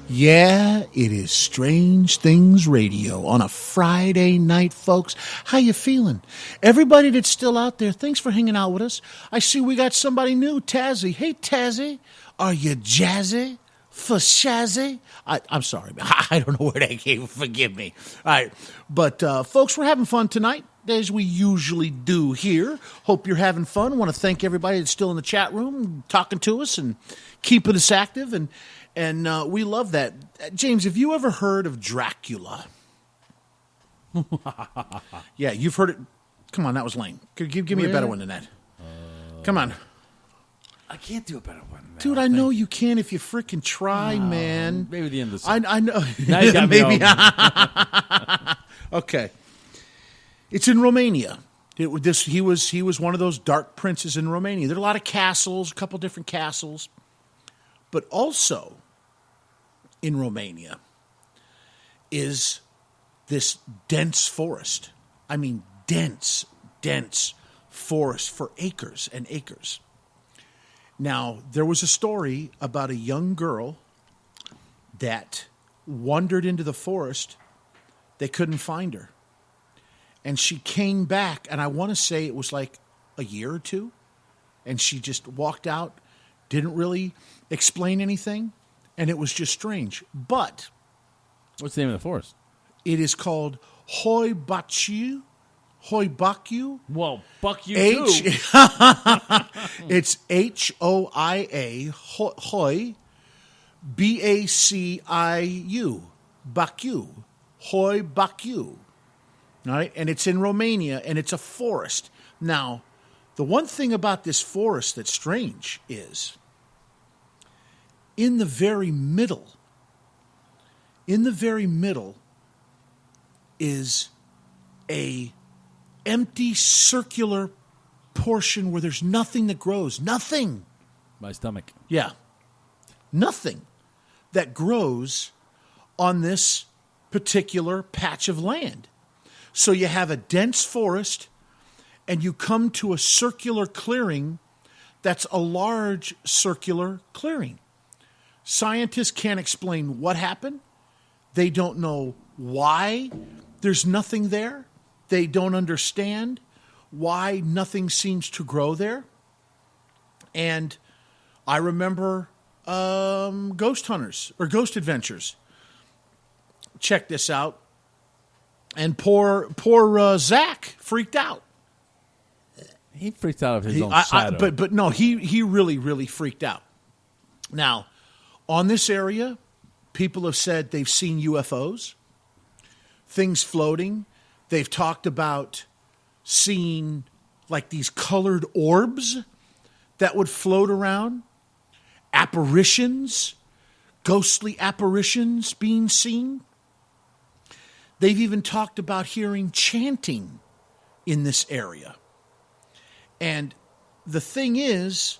Yeah, it is Strange Things Radio on a Friday night, folks. How you feeling? Everybody that's still out there, thanks for hanging out with us. I see we got somebody new, Tazzy. Hey, Tazzy, are you jazzy? For shazzy? I'm sorry, I don't know where that came from. Forgive me. All right, but folks, we're having fun tonight, as we usually do here. Hope you're having fun. Want to thank everybody that's still in the chat room, talking to us and keeping us active, and we love that. James, have you ever heard of Dracula? Yeah, you've heard it. Come on, that was lame. Give me a better one than that. Come on. I can't do a better one. Man, Dude, I know you can if you freaking try, man. Maybe the end of the I know. Now you got me Maybe. home. Okay. It's in Romania. He was one of those dark princes in Romania. There are a lot of castles, a couple different castles. But also in Romania is this dense forest. I mean, dense forest for acres and acres. Now, there was a story about a young girl that wandered into the forest. They couldn't find her. And she came back, and I want to say it was like a year or two, and she just walked out, didn't really explain anything, and it was just strange. But what's the name of the forest? It is called Hoibaciu. Hoibaciu. Whoa, buck you too. It's Hoia, Hoi, Baciu, Baciu, Hoibaciu. All right, and it's in Romania, and it's a forest. Now, the one thing about this forest that's strange is in the very middle is a empty circular portion where there's nothing that grows. Nothing. My stomach. Yeah. Nothing that grows on this particular patch of land. So you have a dense forest, and you come to a circular clearing that's a large circular clearing. Scientists can't explain what happened. They don't know why there's nothing there. They don't understand why nothing seems to grow there. And I remember Ghost Hunters or Ghost Adventures. Check this out. And poor Zach freaked out. He freaked out of his own shadow. But no, he really freaked out. Now, on this area, people have said they've seen UFOs, things floating. They've talked about seeing like these colored orbs that would float around, apparitions, ghostly apparitions being seen. They've even talked about hearing chanting in this area. And the thing is,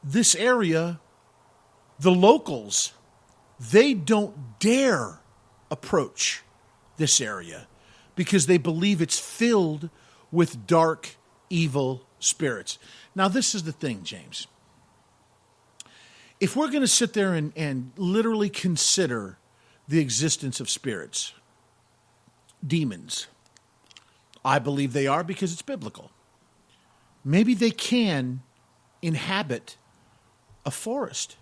this area, the locals, they don't dare approach this area because they believe it's filled with dark, evil spirits. Now, this is the thing, James. If we're going to sit there and literally consider the existence of spirits, demons, I believe they are because it's biblical. Maybe they can inhabit a forest.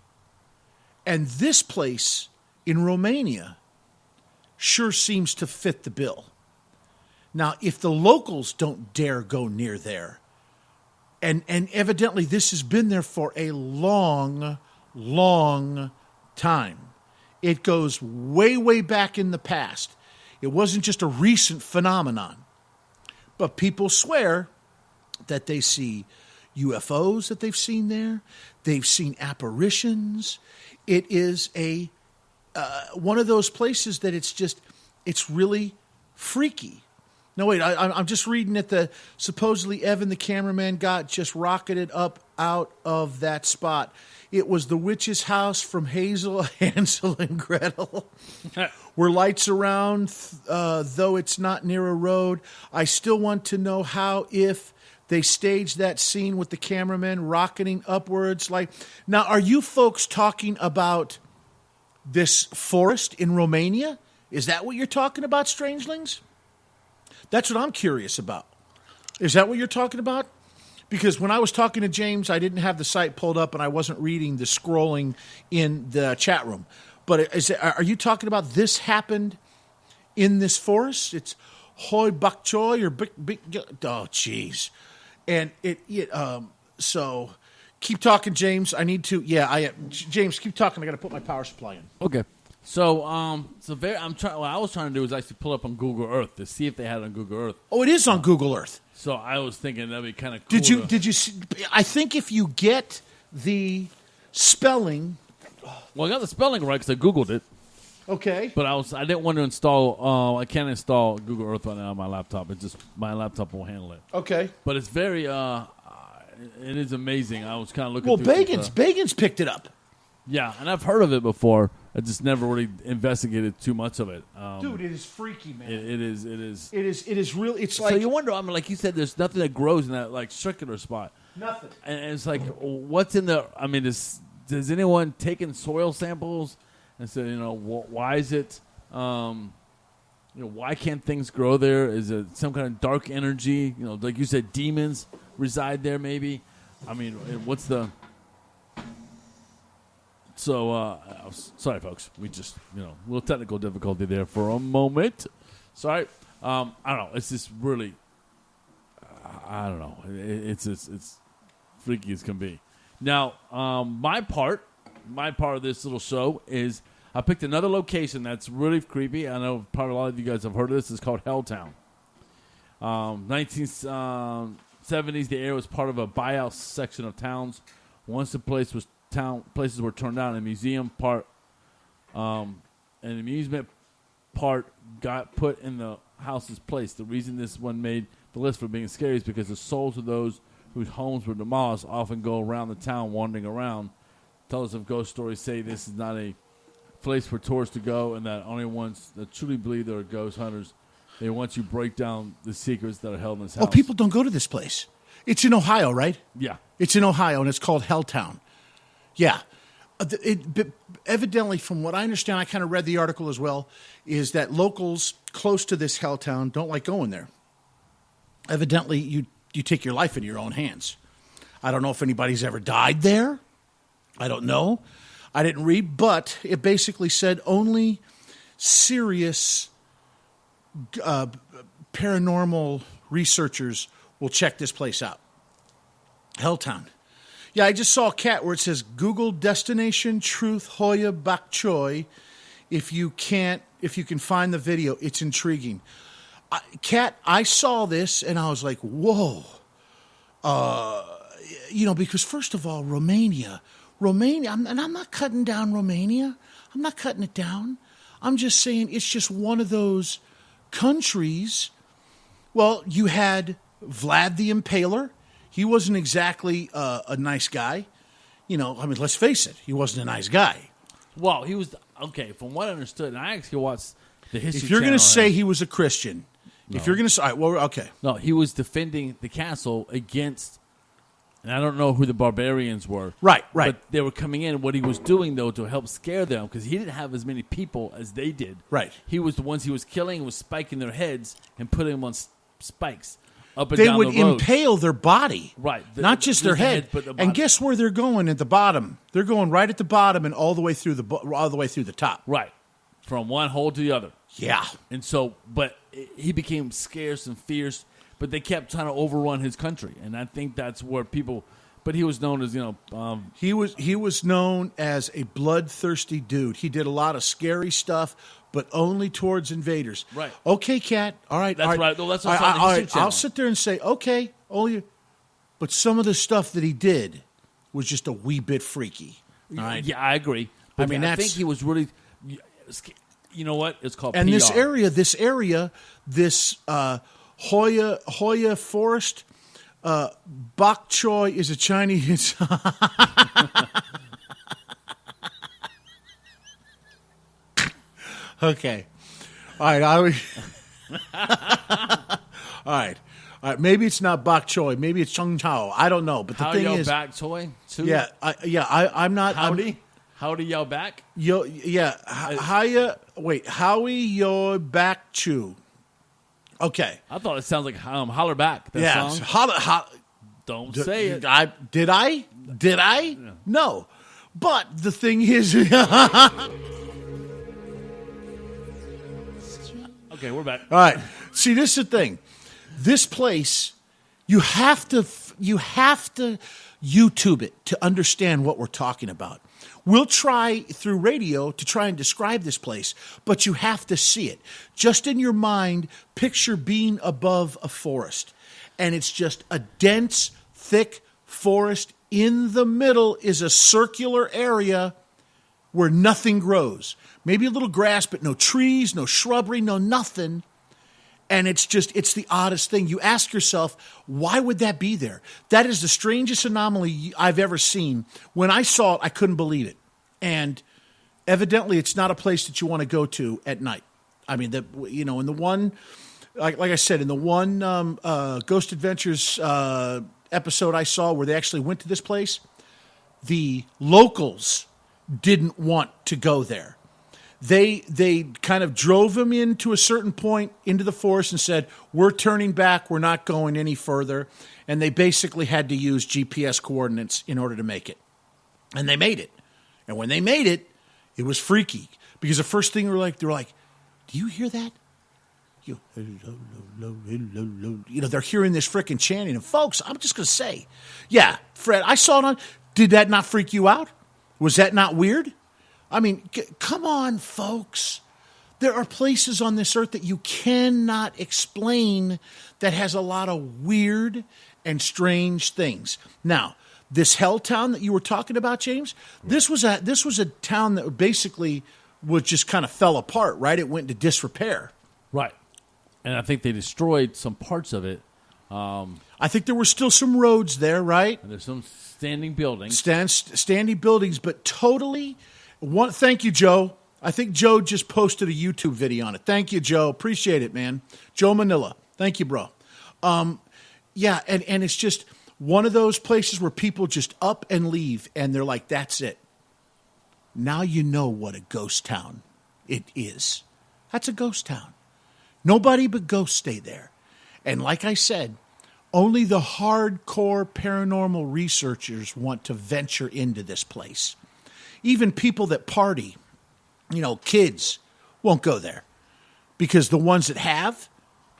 And this place in Romania sure seems to fit the bill. Now, if the locals don't dare go near there, and evidently this has been there for a long time. It goes way back in the past. It wasn't just a recent phenomenon. But people swear that they see UFOs that they've seen there. They've seen apparitions. It is a one of those places that it's really freaky. No, wait, I'm just reading that supposedly Evan, the cameraman, got just rocketed up out of that spot. It was the witch's house from Hansel and Gretel. Were lights around, though it's not near a road. I still want to know how, if they staged that scene with the cameraman rocketing upwards. Now, are you folks talking about this forest in Romania? Is that what you're talking about, Strangelings? That's what I'm curious about. Is that what you're talking about? Because when I was talking to James, I didn't have the site pulled up and I wasn't reading the scrolling in the chat room. But are you talking about this happened in this forest? It's Hoi Bak Choi or Big. Oh, jeez. And so keep talking, James. I need to. Yeah, James, keep talking. I got to put my power supply in. Okay. So, what I was trying to do is actually pull up on Google Earth to see if they had it on Google Earth. Oh, it is on Google Earth. So I was thinking that'd be kind of cool. Did you see? I think if you get the spelling. Well, I got the spelling right because I Googled it. Okay. But I didn't want to install. I can't install Google Earth right now on my laptop. It's just my laptop won't handle it. Okay. But it's very. It is amazing. I was kind of looking. Well, through Bagan's picked it up. Yeah, and I've heard of it before. I just never really investigated too much of it. Dude, it is freaky, man. It is. It is really. It's like. So you wonder. I mean, like you said, there's nothing that grows in that like circular spot. Nothing. And it's like, what's in the? I mean, does anyone taken soil samples and said, why is it? Why can't things grow there? Is it some kind of dark energy? Like you said, demons reside there. Maybe. I mean, what's the? So, sorry, folks. We just, a little technical difficulty there for a moment. Sorry. I don't know. It's just really, I don't know. It's freaky as can be. Now, my part of this little show is I picked another location that's really creepy. I know probably a lot of you guys have heard of this. It's called Helltown. 1970s, the area was part of a buyout section of towns. Once the places were torn down, a museum part and an amusement part got put in the house's place. The reason this one made the list for being scary is because the souls of those whose homes were demolished often go around the town wandering around. Tellers of ghost stories say this is not a place for tourists to go, and that only ones that truly believe there are ghost hunters, they want you to break down the secrets that are held in this house. Oh, people don't go to this place. It's in Ohio, right? Yeah. It's in Ohio, and it's called Helltown. Yeah. Evidently, from what I understand, I kind of read the article as well, is that locals close to this Helltown don't like going there. Evidently, you take your life into your own hands. I don't know if anybody's ever died there. I don't know. I didn't read, but it basically said only serious paranormal researchers will check this place out. Helltown. Yeah, I just saw a cat where it says Google Destination Truth Hoya Bak Choi. If you can find the video, it's intriguing. Cat, I saw this and I was like, whoa. Because first of all, Romania, and I'm not cutting down Romania. I'm not cutting it down. I'm just saying it's just one of those countries. Well, you had Vlad the Impaler. He wasn't exactly a nice guy. Let's face it. He wasn't a nice guy. Well, he was, okay, from what I understood, and I actually watched the History Channel. If you're going to say he was a Christian, no. If you're going to say, all right, well, okay. No, he was defending the castle against, and I don't know who the barbarians were. Right. But they were coming in. What he was doing, though, to help scare them, because he didn't have as many people as they did. Right. He was the ones he was killing, was spiking their heads and putting them on spikes. They would impale their body, right? Not just their head. But the and guess where they're going? At the bottom. They're going right at the bottom and all the way through the top. Right, from one hole to the other. Yeah. And so, but he became scarce and fierce. But they kept trying to overrun his country, and I think that's where people. But he was known as he was known as a bloodthirsty dude. He did a lot of scary stuff, but only towards invaders. Right. Okay, Cat. All right. That's all right. right. No, that's what all right. I'll sit there and say, okay, only. But some of the stuff that he did was just a wee bit freaky. All right. Yeah, I agree. But I think he was really. You know what? It's called. And PR. this area, Hoya Forest. Bok choy is a Chinese. Okay. All right. All right. Maybe it's not bok choy. Maybe it's chung chao. I don't know. But the thing is, bok choy. Yeah. I'm not. Howdy. How do you yell back? Howie your back chew. Okay. I thought it sounds like Holler Back. That song. Holler. Don't say it. Did I? Yeah. No. But the thing is... Okay, we're back. All right. See, this is the thing. This place, you have to YouTube it to understand what we're talking about. We'll try through radio to try and describe this place, but you have to see it. Just in your mind, picture being above a forest, and it's just a dense, thick forest. In the middle is a circular area where nothing grows. Maybe a little grass, but no trees, no shrubbery, no nothing. And it's the oddest thing. You ask yourself, why would that be there? That is the strangest anomaly I've ever seen. When I saw it, I couldn't believe it. And evidently, it's not a place that you want to go to at night. I mean, in the one, like I said, in the one Ghost Adventures episode I saw where they actually went to this place, the locals didn't want to go there. They kind of drove him into a certain point into the forest and said, we're turning back, we're not going any further. And they basically had to use GPS coordinates in order to make it. And they made it. And when they made it, it was freaky. Because the first thing they were like, do you hear that? They're hearing this freaking chanting. And folks, I'm just going to say, yeah, Fred, I saw it on. Did that not freak you out? Was that not weird? I mean, come on, folks. There are places on this earth that you cannot explain that has a lot of weird and strange things. Now, this hell town that you were talking about, James, this was a town that basically just kind of fell apart, right? It went into disrepair. Right. And I think they destroyed some parts of it. I think there were still some roads there, right? And there's some standing buildings. Standing buildings, but totally... Thank you, Joe. I think Joe just posted a YouTube video on it. Thank you, Joe. Appreciate it, man. Joe Manila. Thank you, bro. Yeah, and it's just one of those places where people just up and leave, and they're like, that's it. Now you know what a ghost town it is. That's a ghost town. Nobody but ghosts stay there. And like I said, only the hardcore paranormal researchers want to venture into this place. Even people that party, kids, won't go there. Because the ones that have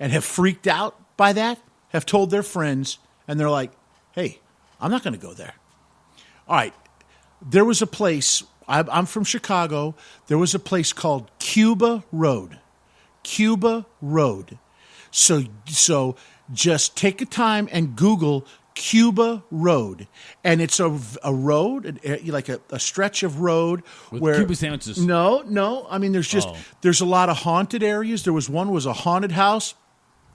and have freaked out by that have told their friends, and they're like, hey, I'm not going to go there. All right, there was a place, I'm from Chicago, there was a place called Cuba Road. Cuba Road. So just take a time and Google Cuba Road, and it's a road, like a stretch of road with where Cuba sandwiches. No. I mean, there's a lot of haunted areas. There was a haunted house.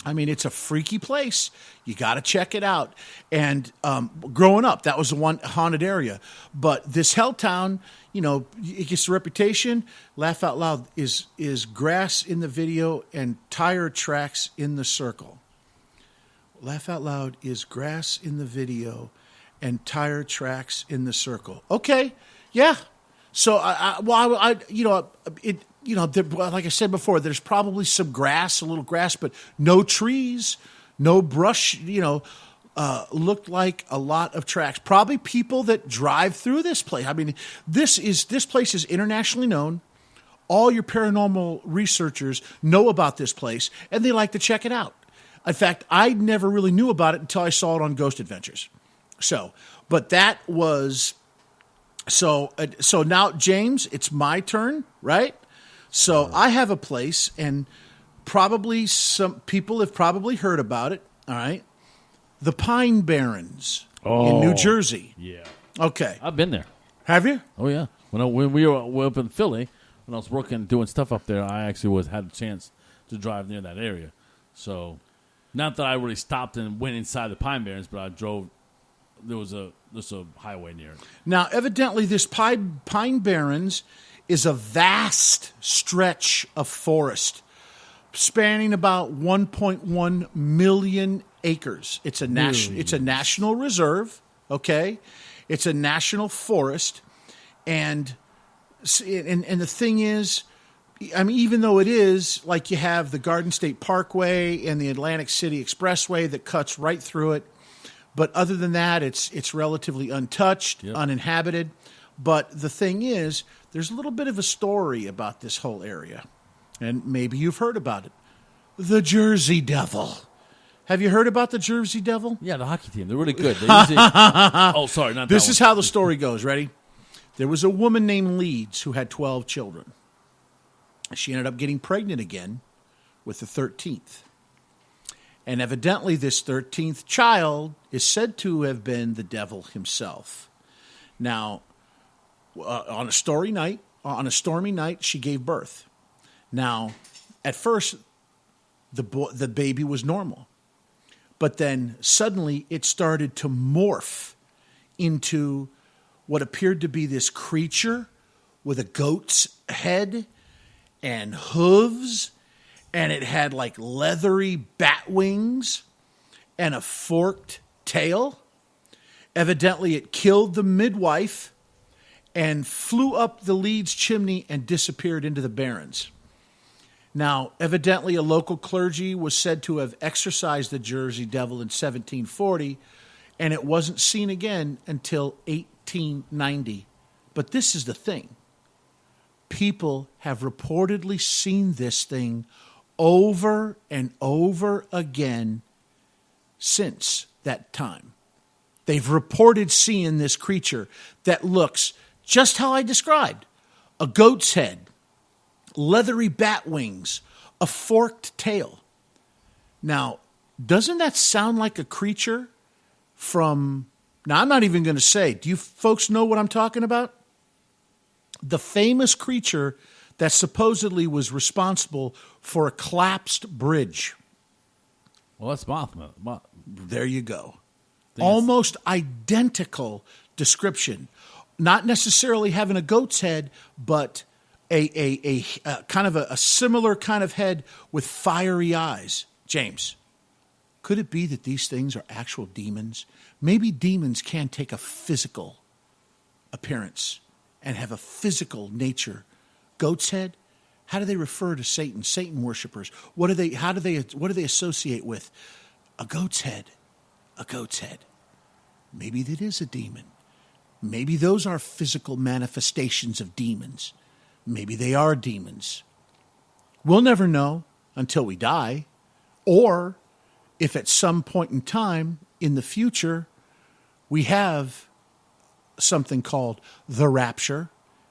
I mean, it's a freaky place. You got to check it out. And growing up, that was the one haunted area. But this hell town, it gets a reputation. Laugh out loud is grass in the video and tire tracks in the circle. Laugh out loud is grass in the video and tire tracks in the circle. Okay, yeah. So like I said before, there's probably some grass, a little grass, but no trees, no brush. Looked like a lot of tracks. Probably people that drive through this place. I mean, this place is internationally known. All your paranormal researchers know about this place, and they like to check it out. In fact, I never really knew about it until I saw it on Ghost Adventures. But that was so now, James, it's my turn, right? So I have a place, and probably some people have probably heard about it. All right, the Pine Barrens in New Jersey. Yeah. Okay, I've been there. Have you? Oh yeah. When we were up in Philly, when I was working doing stuff up there, I actually had a chance to drive near that area. So. Not that I really stopped and went inside the Pine Barrens, but I drove. There's a highway near it. Now, evidently, this Pine Barrens is a vast stretch of forest spanning about 1.1 million acres. It's a national reserve. Okay, it's a national forest, and And the thing is, I mean, even though it is like you have the Garden State Parkway and the Atlantic City Expressway that cuts right through it, but other than that, it's relatively untouched, uninhabited. But the thing is, there's a little bit of a story about this whole area, and maybe you've heard about it. The Jersey Devil. Have you heard about the Jersey Devil? Yeah, the hockey team. They're really good. They usually... Oh, sorry, not This that is one. how the story goes. Ready? There was a woman named Leeds who had 12 children. She ended up getting pregnant again with the 13th. And evidently this 13th child is said to have been the devil himself. Now, on a stormy night, she gave birth. Now, at first, the baby was normal. But then suddenly it started to morph into what appeared to be this creature with a goat's head and hooves, and it had like leathery bat wings and a forked tail. Evidently, it killed the midwife and flew up the Leeds chimney and disappeared into the barrens. Now, evidently, a local clergy was said to have exorcised the Jersey Devil in 1740, and it wasn't seen again until 1890. But this is the thing. People have reportedly seen this thing over and over again since that time. They've reported seeing this creature that looks just how I described. A goat's head, leathery bat wings, a forked tail. Now, doesn't that sound like a creature from... Now, I'm not even going to say, do you folks know what I'm talking about? The famous creature that supposedly was responsible for a collapsed bridge. Well, that's Mothman. There you go. Almost identical description. Not necessarily having a goat's head, but a kind of a similar kind of head with fiery eyes. James, could it be that these things are actual demons? Maybe demons can take a physical appearance and have a physical nature. Goat's head? How do they refer to Satan? Satan worshipers. What do they associate with? A goat's head. A goat's head. Maybe that is a demon. Maybe those are physical manifestations of demons. Maybe they are demons. We'll never know until we die. Or if at some point in time in the future we have something called the rapture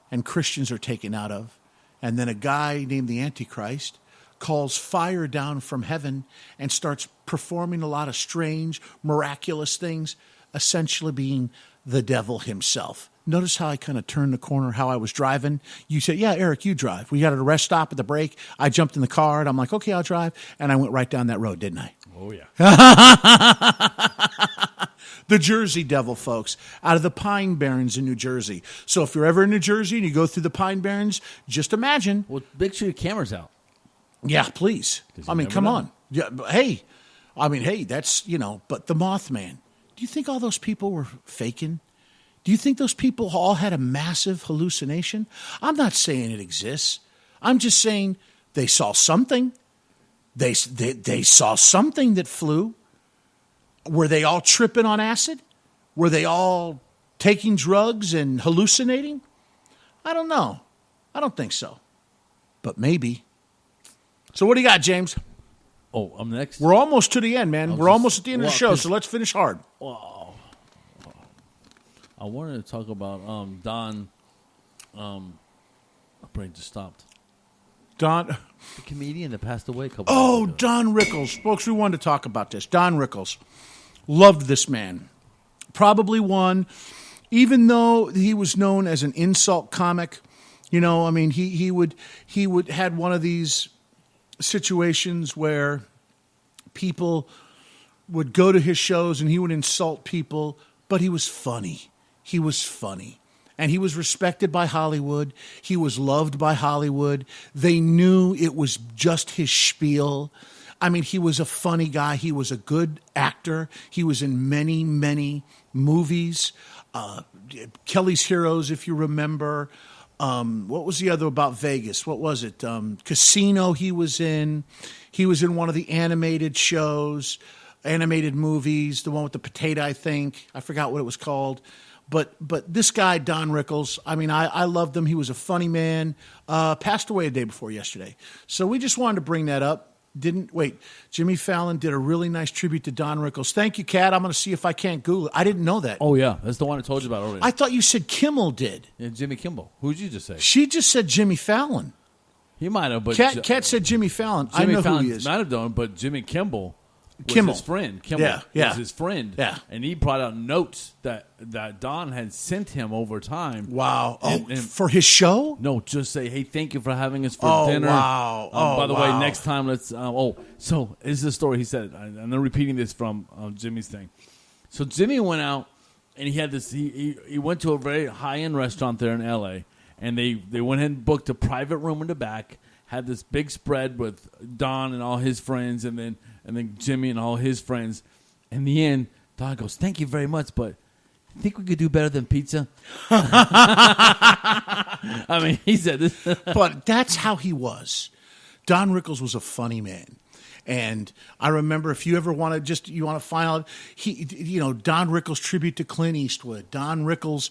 and Christians are taken out of, and then a guy named the Antichrist calls fire down from heaven and starts performing a lot of strange, miraculous things, essentially being the devil himself. Notice how I kind of turned the corner, how I was driving. You said, yeah, Eric, you drive. We got at a rest stop at the break. I jumped in the car, and I'm like, okay, I'll drive. And I went right down that road, didn't I? Oh, yeah. The Jersey Devil, folks, out of the Pine Barrens in New Jersey. So if you're ever in New Jersey and you go through the Pine Barrens, just imagine. Well, make sure your camera's out. Yeah, please. I mean, come on. Yeah, hey, that's, but the Mothman. Do you think all those people were faking? Do you think those people all had a massive hallucination? I'm not saying it exists. I'm just saying they saw something. They saw something that flew. Were they all tripping on acid? Were they all taking drugs and hallucinating? I don't know. I don't think so. But maybe. So what do you got, James? Oh, I'm next? We're almost to the end, man. We're almost at the end of the show, so let's finish hard. Wow. I wanted to talk about Don. My brain just stopped. Don, the comedian that passed away a couple years ago. Don Rickles. Folks, we wanted to talk about this. Don Rickles. Loved this man. Probably one, even though he was known as an insult comic, he would had one of these situations where people would go to his shows and he would insult people, but he was funny. He was funny. And he was respected by Hollywood. He was loved by Hollywood. They knew it was just his spiel. I mean, he was a funny guy. He was a good actor. He was in many, many movies. Kelly's Heroes, if you remember. What was the other about Vegas? What was it? Casino. He was in one of the animated shows, animated movies. The one with the potato, I think. I forgot what it was called. But this guy, Don Rickles, I mean, I loved him. He was a funny man. Passed away a day before yesterday. So we just wanted to bring that up. Jimmy Fallon did a really nice tribute to Don Rickles. Thank you, Kat. I'm going to see if I can't Google it. I didn't know that. Oh, yeah. That's the one I told you about earlier. I thought you said Kimmel did. Yeah, Jimmy Kimmel. Who did you just say? She just said Jimmy Fallon. He might have, but... Kat said Jimmy Fallon. I know Fallon who he is. might have done, but Jimmy Kimmel was his friend. Yeah. was his friend. Yeah. And he brought out notes that Don had sent him over time. Wow. And For his show? No, just say, hey, thank you for having us for dinner. Wow. By the way, wow. next time, let's... so this is the story he said. I'm repeating this from Jimmy's thing. So Jimmy went out, and he had this... He went to a very high-end restaurant there in L.A., and they went ahead and booked a private room in the back, had this big spread with Don and all his friends, and then Jimmy and all his friends. In the end, Don goes, thank you very much, but I think we could do better than pizza. I mean, he said this. But that's how he was. Don Rickles was a funny man. And I remember, if you ever want to find out, Don Rickles tribute to Clint Eastwood, Don Rickles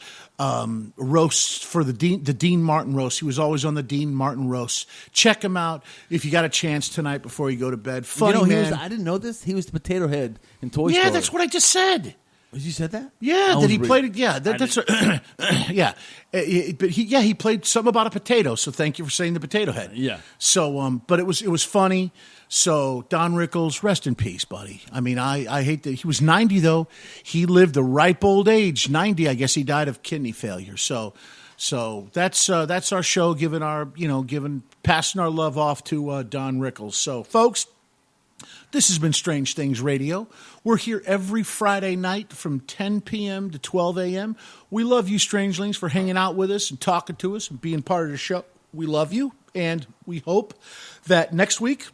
roasts for the Dean Martin roast. He was always on the Dean Martin roast. Check him out if you got a chance tonight before you go to bed. Funny man. I didn't know this. He was the potato head in Toy Story. Yeah, that's what I just said. You said that? Yeah, that he played it. Yeah, that's yeah. But he played something about a potato. So thank you for saying the potato head. Yeah. So, but it was funny. So Don Rickles, rest in peace, buddy. I mean, I hate that he was 90 though. He lived a ripe old age. 90, I guess he died of kidney failure. So that's our show, passing our love off to Don Rickles. So, folks. This has been Strange Things Radio. We're here every Friday night from 10 p.m. to 12 a.m. We love you, Strangelings, for hanging out with us and talking to us and being part of the show. We love you, and we hope that next week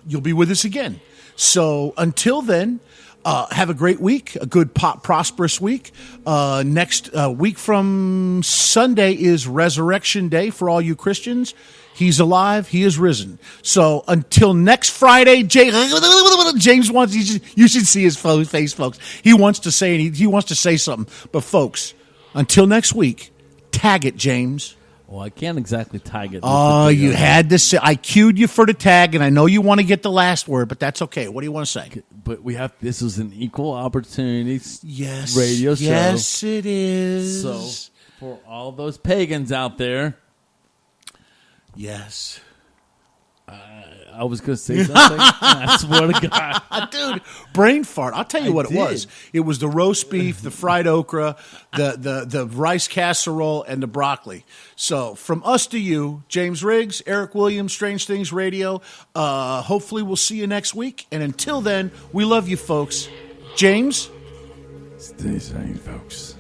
you'll be with us again. So until then, have a great week, a good, prosperous week. Next week from Sunday is Resurrection Day for all you Christians. He's alive. He is risen. So until next Friday, James wants you should see his face, folks. He wants to say something. But folks, until next week, tag it, James. Well, I can't exactly tag it. Oh, you had to say. I cued you for the tag, and I know you want to get the last word, but that's okay. What do you want to say? But this is an equal opportunity yes, radio show. Yes, it is. So for all those pagans out there. Yes. I was going to say something. I swear to God. Dude, brain fart. I'll tell you what it was. It was the roast beef, the fried okra, the rice casserole, and the broccoli. So from us to you, James Riggs, Eric Williams, Strange Things Radio. Hopefully we'll see you next week. And until then, we love you, folks. James? Stay sane, folks.